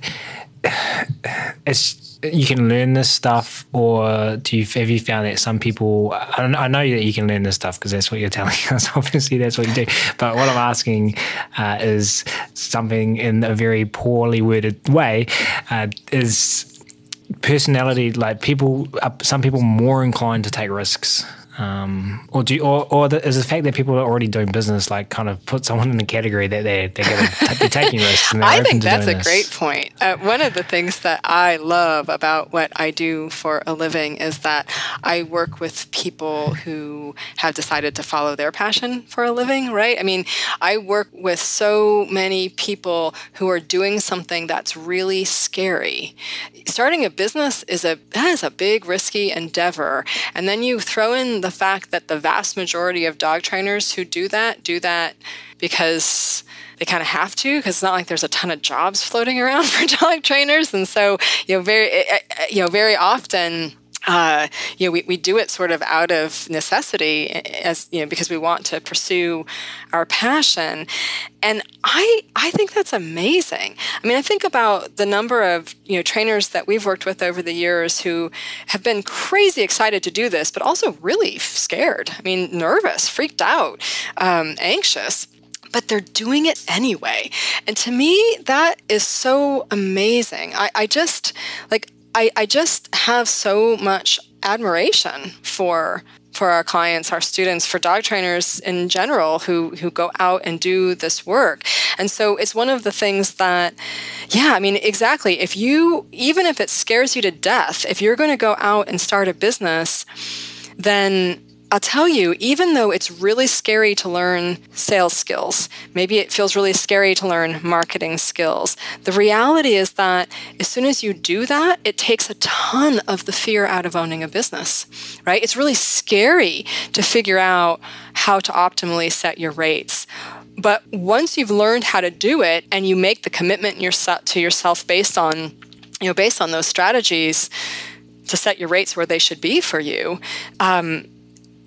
Speaker 1: you can learn this stuff, or have you found that some people, I know that you can learn this stuff because that's what you're telling us, obviously that's what you do, but what I'm asking is something in a very poorly worded way, is personality, like some people more inclined to take risks? Or is the fact that people are already doing business like kind of put someone in the category that they're going to be taking risks? And
Speaker 2: I think that's a great point. One of the things that I love about what I do for a living is that I work with people who have decided to follow their passion for a living, right? I mean, I work with so many people who are doing something that's really scary. Starting a business is a big, risky endeavor. And then you throw in the fact that the vast majority of dog trainers who do that because they kind of have to, because it's not like there's a ton of jobs floating around for dog trainers. And so, very often, we do it sort of out of necessity, as because we want to pursue our passion. And I think that's amazing. I mean, I think about the number of trainers that we've worked with over the years who have been crazy excited to do this, but also really scared. I mean, nervous, freaked out, anxious. But they're doing it anyway. And to me, that is so amazing. I just have so much admiration for our clients, our students, for dog trainers in general who go out and do this work. And so it's one of the things that, exactly. Even if it scares you to death, if you're going to go out and start a business, then I'll tell you, even though it's really scary to learn sales skills, maybe it feels really scary to learn marketing skills, the reality is that as soon as you do that, it takes a ton of the fear out of owning a business, right? It's really scary to figure out how to optimally set your rates. But once you've learned how to do it and you make the commitment to yourself based on those strategies to set your rates where they should be for you,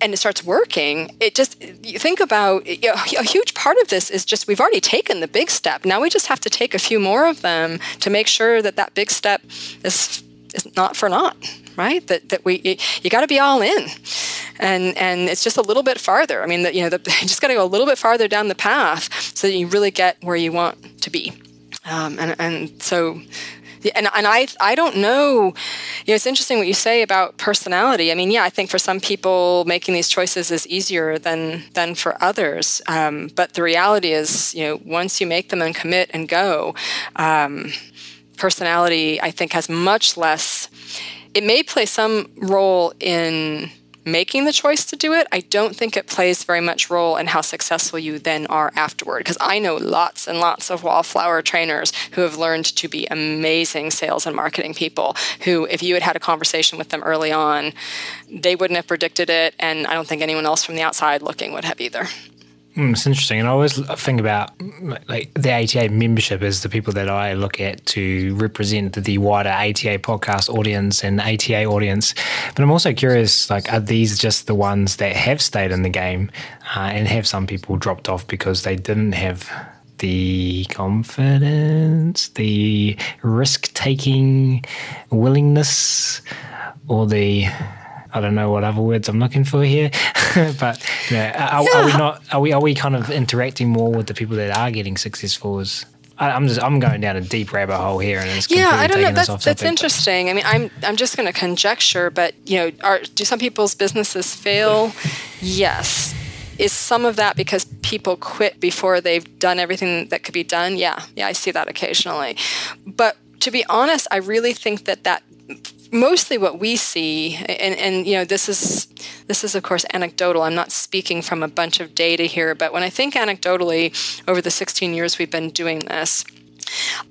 Speaker 2: and it starts working, you think about, a huge part of this is just we've already taken the big step. Now we just have to take a few more of them to make sure that big step is not for naught, right? You got to be all in. And it's just a little bit farther. I mean, you just got to go a little bit farther down the path so that you really get where you want to be. And I don't know, it's interesting what you say about personality. I mean, I think for some people making these choices is easier than for others. But the reality is, once you make them and commit and go, personality, I think, has much less, it may play some role in making the choice to do it. I don't think it plays very much role in how successful you then are afterward. Because I know lots and lots of wallflower trainers who have learned to be amazing sales and marketing people who, if you had a conversation with them early on, they wouldn't have predicted it. And I don't think anyone else from the outside looking would have either.
Speaker 1: It's interesting. And I always think about the ATA membership as the people that I look at to represent the wider ATA podcast audience and ATA audience. But I'm also curious, are these just the ones that have stayed in the game and have some people dropped off because they didn't have the confidence, the risk-taking willingness, or I don't know what other words I'm looking for here, but are we kind of interacting more with the people that are getting successful? I'm going down a deep rabbit hole here, and it's completely
Speaker 2: I don't know.
Speaker 1: taking us off topic.
Speaker 2: That's interesting. I mean, I'm just going to conjecture, but do some people's businesses fail? Yes. Is some of that because people quit before they've done everything that could be done? Yeah, I see that occasionally. But to be honest, I really think that mostly what we see, and this is of course anecdotal. I'm not speaking from a bunch of data here, but when I think anecdotally over the 16 years we've been doing this,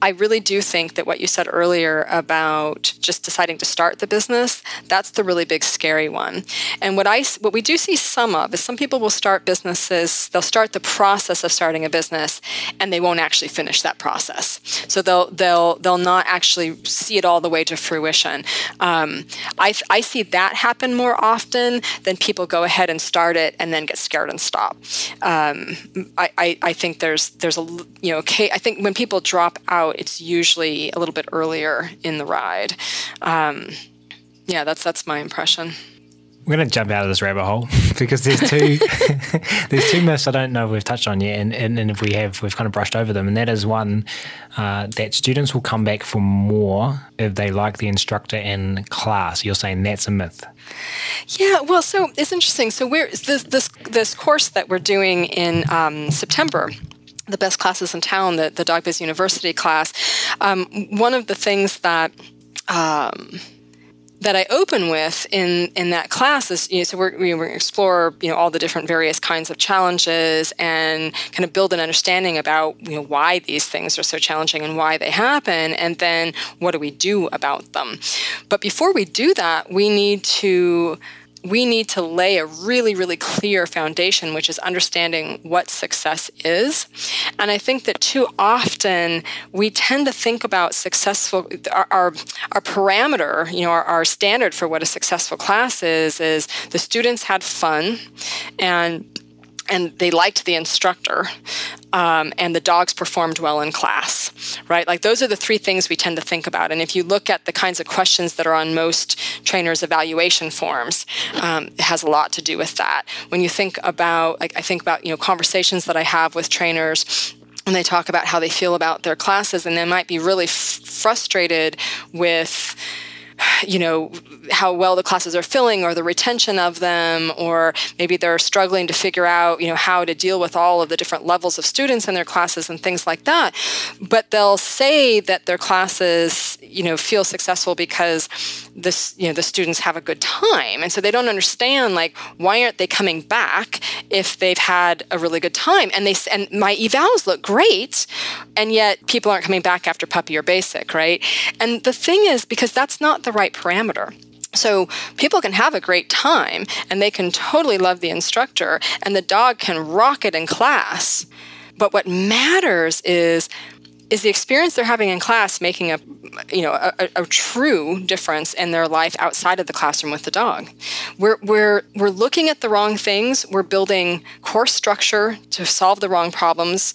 Speaker 2: I really do think that what you said earlier about just deciding to start the business, that's the really big scary one. And what we do see some of is some people will start businesses, they'll start the process of starting a business and they won't actually finish that process. So they'll not actually see it all the way to fruition. I see that happen more often than people go ahead and start it and then get scared and stop. I think there's I think when people drop out, it's usually a little bit earlier in the ride. That's my impression.
Speaker 1: We're going to jump out of this rabbit hole because there's two myths I don't know if we've touched on yet, and if we have, we've kind of brushed over them. And that is one, that students will come back for more if they like the instructor and class. You're saying that's a myth.
Speaker 2: Yeah, well, so it's interesting. So we're this course that we're doing in September, the best classes in town, the Dog Biz University class. One of the things that I open with in that class is, so we're going to explore, all the different various kinds of challenges and kind of build an understanding about, why these things are so challenging and why they happen, and then what do we do about them. But before we do that, we need to lay a really, really clear foundation, which is understanding what success is. And I think that too often we tend to think about successful, our parameter, our standard for what a successful class is the students had fun and they liked the instructor, and the dogs performed well in class, right? Like those are the three things we tend to think about. And if you look at the kinds of questions that are on most trainers' evaluation forms, it has a lot to do with that. When you think about, I think about, conversations that I have with trainers, and they talk about how they feel about their classes, and they might be really frustrated with how well the classes are filling or the retention of them, or maybe they're struggling to figure out, how to deal with all of the different levels of students in their classes and things like that. But they'll say that their classes, feel successful because the students have a good time. And so they don't understand, why aren't they coming back if they've had a really good time? And my evals look great, and yet people aren't coming back after puppy or basic, right? And the thing is, because that's not the right parameter. So people can have a great time and they can totally love the instructor and the dog can rock it in class. But what matters is the experience they're having in class making a true difference in their life outside of the classroom with the dog. We're looking at the wrong things. We're building course structure to solve the wrong problems.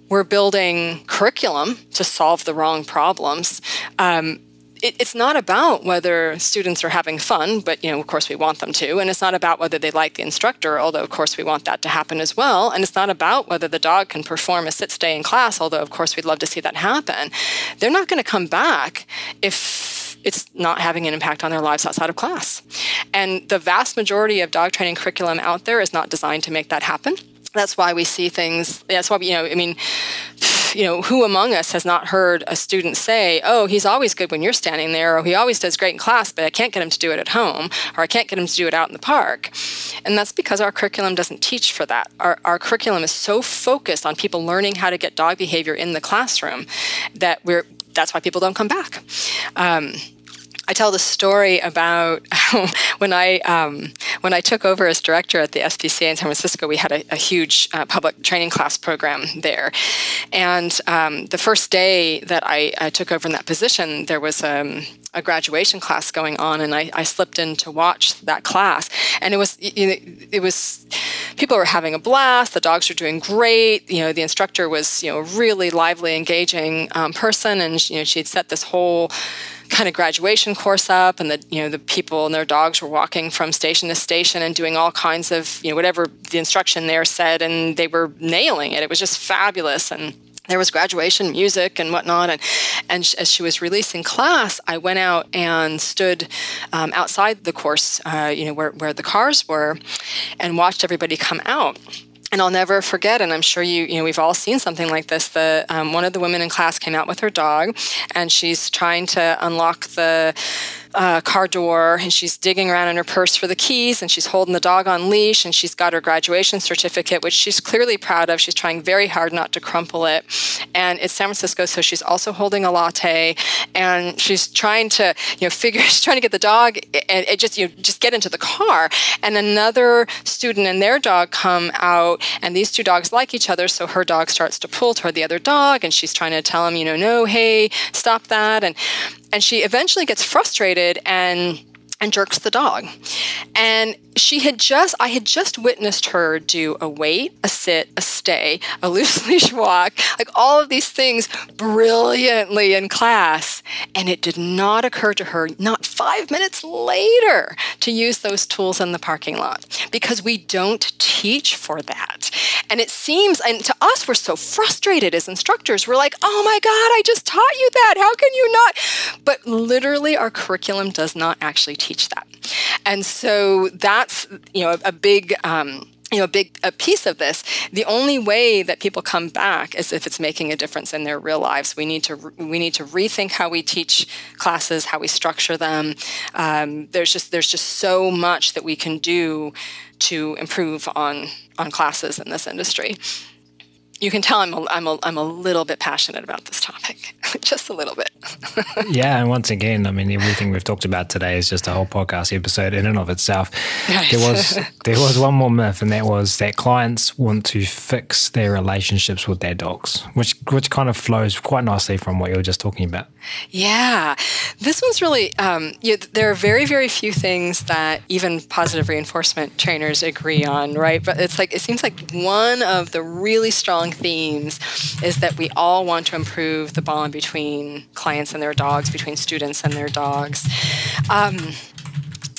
Speaker 2: We're building curriculum to solve the wrong problems. It's not about whether students are having fun, but, of course we want them to. And it's not about whether they like the instructor, although of course we want that to happen as well. And it's not about whether the dog can perform a sit-stay in class, although of course we'd love to see that happen. They're not going to come back if it's not having an impact on their lives outside of class. And the vast majority of dog training curriculum out there is not designed to make that happen. That's why we see things, that's why, who among us has not heard a student say, oh, he's always good when you're standing there, or he always does great in class, but I can't get him to do it at home, or I can't get him to do it out in the park. And that's because our curriculum doesn't teach for that. Our curriculum is so focused on people learning how to get dog behavior in the classroom that's why people don't come back. I tell the story about when I took over as director at the SPCA in San Francisco. We had a huge public training class program there, and the first day that I took over in that position, there was a graduation class going on, and I slipped in to watch that class, and it was people were having a blast. The dogs were doing great. The instructor was a really lively, engaging person, and she'd set this whole kind of graduation course up, and the people and their dogs were walking from station to station and doing all kinds of whatever the instruction there said, and they were nailing it. It was just fabulous, and there was graduation music and whatnot. And as she was releasing class, I went out and stood outside the course, where the cars were, and watched everybody come out. And I'll never forget, and I'm sure we've all seen something like this. One of the women in class came out with her dog, and she's trying to unlock the car door, and she's digging around in her purse for the keys, and she's holding the dog on leash, and she's got her graduation certificate, which she's clearly proud of. She's trying very hard not to crumple it. And it's San Francisco, so she's also holding a latte, and she's trying to, she's trying to get the dog and just get into the car. And another student and their dog come out, and these two dogs like each other, so her dog starts to pull toward the other dog, and she's trying to tell him, no, hey, stop that. And she eventually gets frustrated and jerks the dog. And I had just witnessed her do a wait, a sit, a stay, a loose leash walk, all of these things brilliantly in class. And it did not occur to her, not 5 minutes later, to use those tools in the parking lot, because we don't teach for that. And it seems, and to us, we're so frustrated as instructors. We're like, oh my God, I just taught you that. How can you not? But literally, our curriculum does not actually teach that. And so that's, a big piece of this. The only way that people come back is if it's making a difference in their real lives. We need to rethink how we teach classes, how we structure them. There's just so much that we can do to improve on classes in this industry. You can tell I'm a little bit passionate about this topic, just a little bit.
Speaker 1: Yeah, and once again, everything we've talked about today is just a whole podcast episode in and of itself. Nice. There was one more myth, and that was that clients want to fix their relationships with their dogs, which kind of flows quite nicely from what you were just talking about. Yeah,
Speaker 2: this one's really, there are very, very few things that even positive reinforcement trainers agree on, right? But it seems like one of the really strong themes is that we all want to improve the bond between clients and their dogs, between students and their dogs.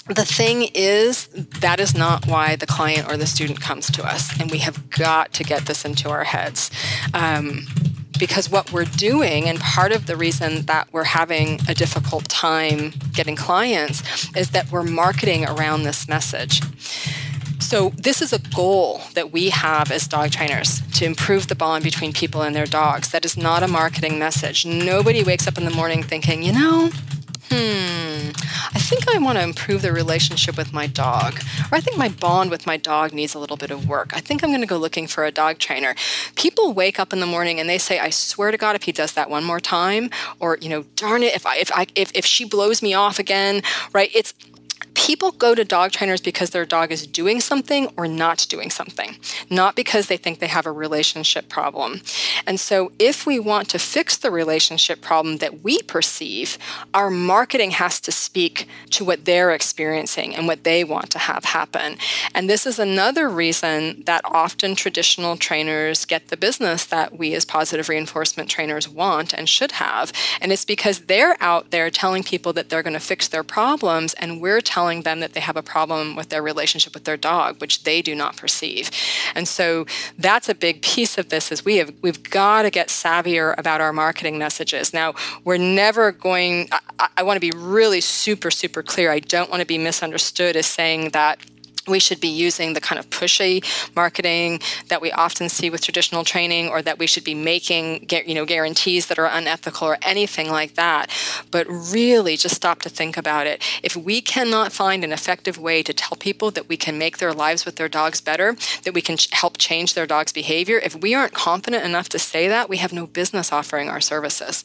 Speaker 2: The thing is, that is not why the client or the student comes to us, and we have got to get this into our heads. because what we're doing, and part of the reason that we're having a difficult time getting clients, is that we're marketing around this message. So this is a goal that we have as dog trainers, to improve the bond between people and their dogs. That is not a marketing message. Nobody wakes up in the morning thinking, I think I want to improve the relationship with my dog, or I think my bond with my dog needs a little bit of work. I think I'm going to go looking for a dog trainer. People wake up in the morning and they say, I swear to God, if he does that one more time, or, darn it, if she blows me off again, right? People go to dog trainers because their dog is doing something or not doing something, not because they think they have a relationship problem. And so if we want to fix the relationship problem that we perceive, our marketing has to speak to what they're experiencing and what they want to have happen. And this is another reason that often traditional trainers get the business that we as positive reinforcement trainers want and should have. And it's because they're out there telling people that they're going to fix their problems, and we're telling them that they have a problem with their relationship with their dog, which they do not perceive. And so that's a big piece of this, is we've got to get savvier about our marketing messages. Now, we're never going, I want to be really super, super clear. I don't want to be misunderstood as saying that we should be using the kind of pushy marketing that we often see with traditional training, or that we should be making guarantees that are unethical or anything like that. But really just stop to think about it. If we cannot find an effective way to tell people that we can make their lives with their dogs better, that we can help change their dog's behavior, if we aren't confident enough to say that, we have no business offering our services.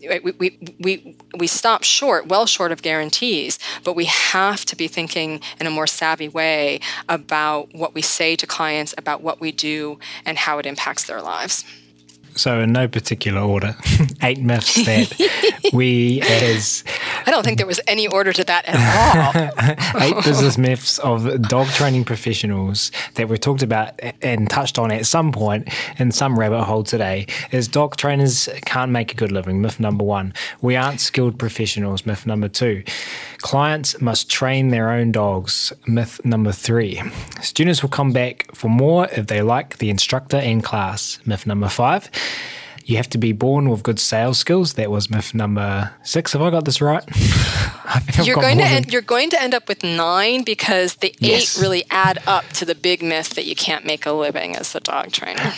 Speaker 2: We stop short, well short of guarantees, but we have to be thinking in a more savvy way about what we say to clients, about what we do, and how it impacts their lives.
Speaker 1: So in no particular order, 8 myths that we as...
Speaker 2: I don't think there was any order to that at all.
Speaker 1: 8 business myths of dog training professionals that we talked about and touched on at some point in some rabbit hole today is dog trainers can't make a good living. Myth number 1. We aren't skilled professionals. Myth number 2. Clients must train their own dogs. Myth number 3. Students will come back for more if they like the instructor and class. Myth number 5. You have to be born with good sales skills. That was myth number 6. Have I got this right?
Speaker 2: You're going to end up with 9 because the 8 really add up to the big myth that you can't make a living as a dog trainer.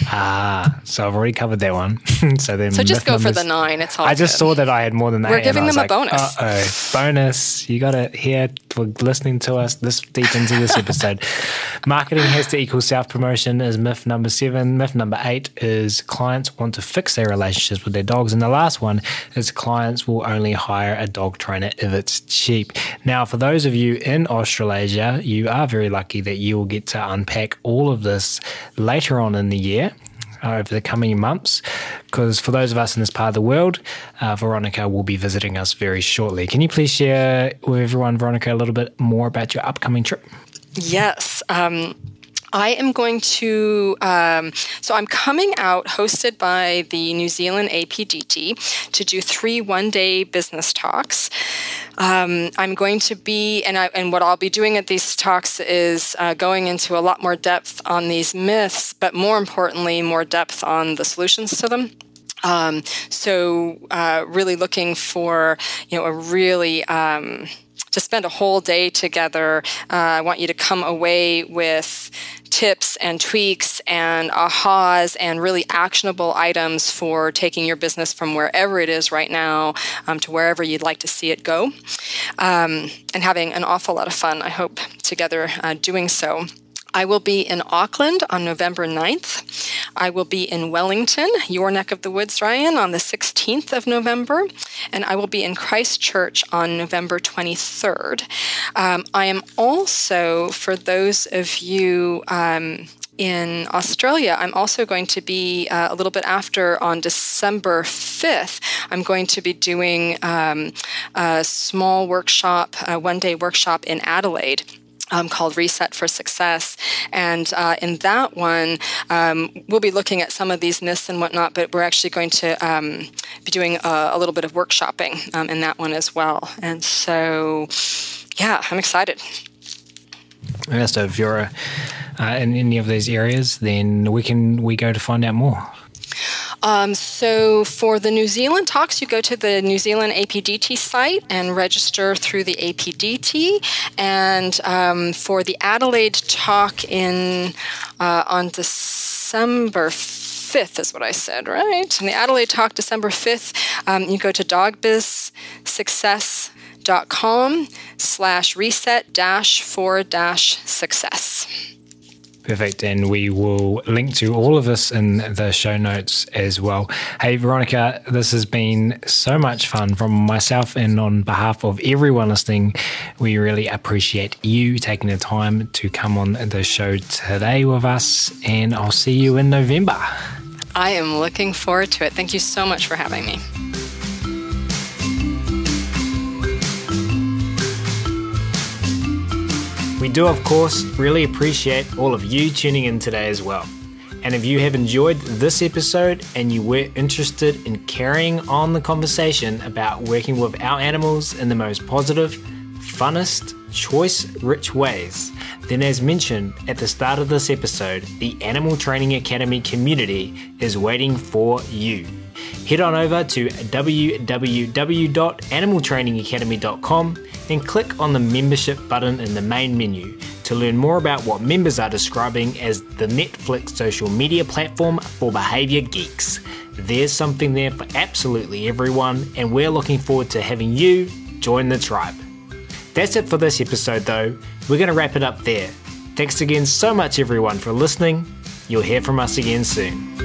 Speaker 1: So I've already covered that one. So
Speaker 2: just go for the 9. It's all
Speaker 1: I just saw that I had more than 8.
Speaker 2: We're giving them a bonus.
Speaker 1: Bonus. You got it here for listening to us this deep into this episode. Marketing has to equal self-promotion is myth number 7. Myth number 8 is clients want to fix their relationships with their dogs. And the last one is clients will only hire a dog trainer if it's cheap. Now, for those of you in Australasia, you are very lucky that you will get to unpack all of this later on in the year, over the coming months, because for those of us in this part of the world, Veronica will be visiting us very shortly. Can you please share with everyone, Veronica, a little bit more about your upcoming trip?
Speaker 2: Yes. I am going to, so I'm coming out hosted by the New Zealand APDT to do 3 one-day business talks. I'm going to be, and what I'll be doing at these talks is going into a lot more depth on these myths, but more importantly, more depth on the solutions to them. So really looking for, a really, to spend a whole day together. I want you to come away with tips and tweaks and ahas and really actionable items for taking your business from wherever it is right now to wherever you'd like to see it go, and having an awful lot of fun, I hope, together doing so. I will be in Auckland on November 9th. I will be in Wellington, your neck of the woods, Ryan, on the 16th of November. And I will be in Christchurch on November 23rd. I am also, for those of you in Australia, I'm also going to be a little bit after on December 5th. I'm going to be doing a small workshop, a one-day workshop in Adelaide. Called Reset for Success. And in that one, we'll be looking at some of these myths and whatnot, but we're actually going to be doing a little bit of workshopping in that one as well. And so, yeah, I'm excited.
Speaker 1: And so if you're in any of those areas, then we go to find out more.
Speaker 2: So for the New Zealand talks, you go to the New Zealand APDT site and register through the APDT. And for the Adelaide talk on December 5th is what I said, right? And the Adelaide talk December 5th, you go to dogbizsuccess.com/reset-for-success.
Speaker 1: Perfect, and we will link to all of this in the show notes as well. Hey, Veronica, this has been so much fun from myself and on behalf of everyone listening. We really appreciate you taking the time to come on the show today with us, and I'll see you in November.
Speaker 2: I am looking forward to it. Thank you so much for having me.
Speaker 1: We do, of course, really appreciate all of you tuning in today as well. And if you have enjoyed this episode and you were interested in carrying on the conversation about working with our animals in the most positive, funnest, choice-rich ways, then as mentioned at the start of this episode, the Animal Training Academy community is waiting for you. Head on over to www.animaltrainingacademy.com and click on the membership button in the main menu to learn more about what members are describing as the Netflix social media platform for behavior geeks. There's something there for absolutely everyone, and we're looking forward to having you join the tribe. That's it for this episode though. We're going to wrap it up there. Thanks again so much everyone for listening. You'll hear from us again soon.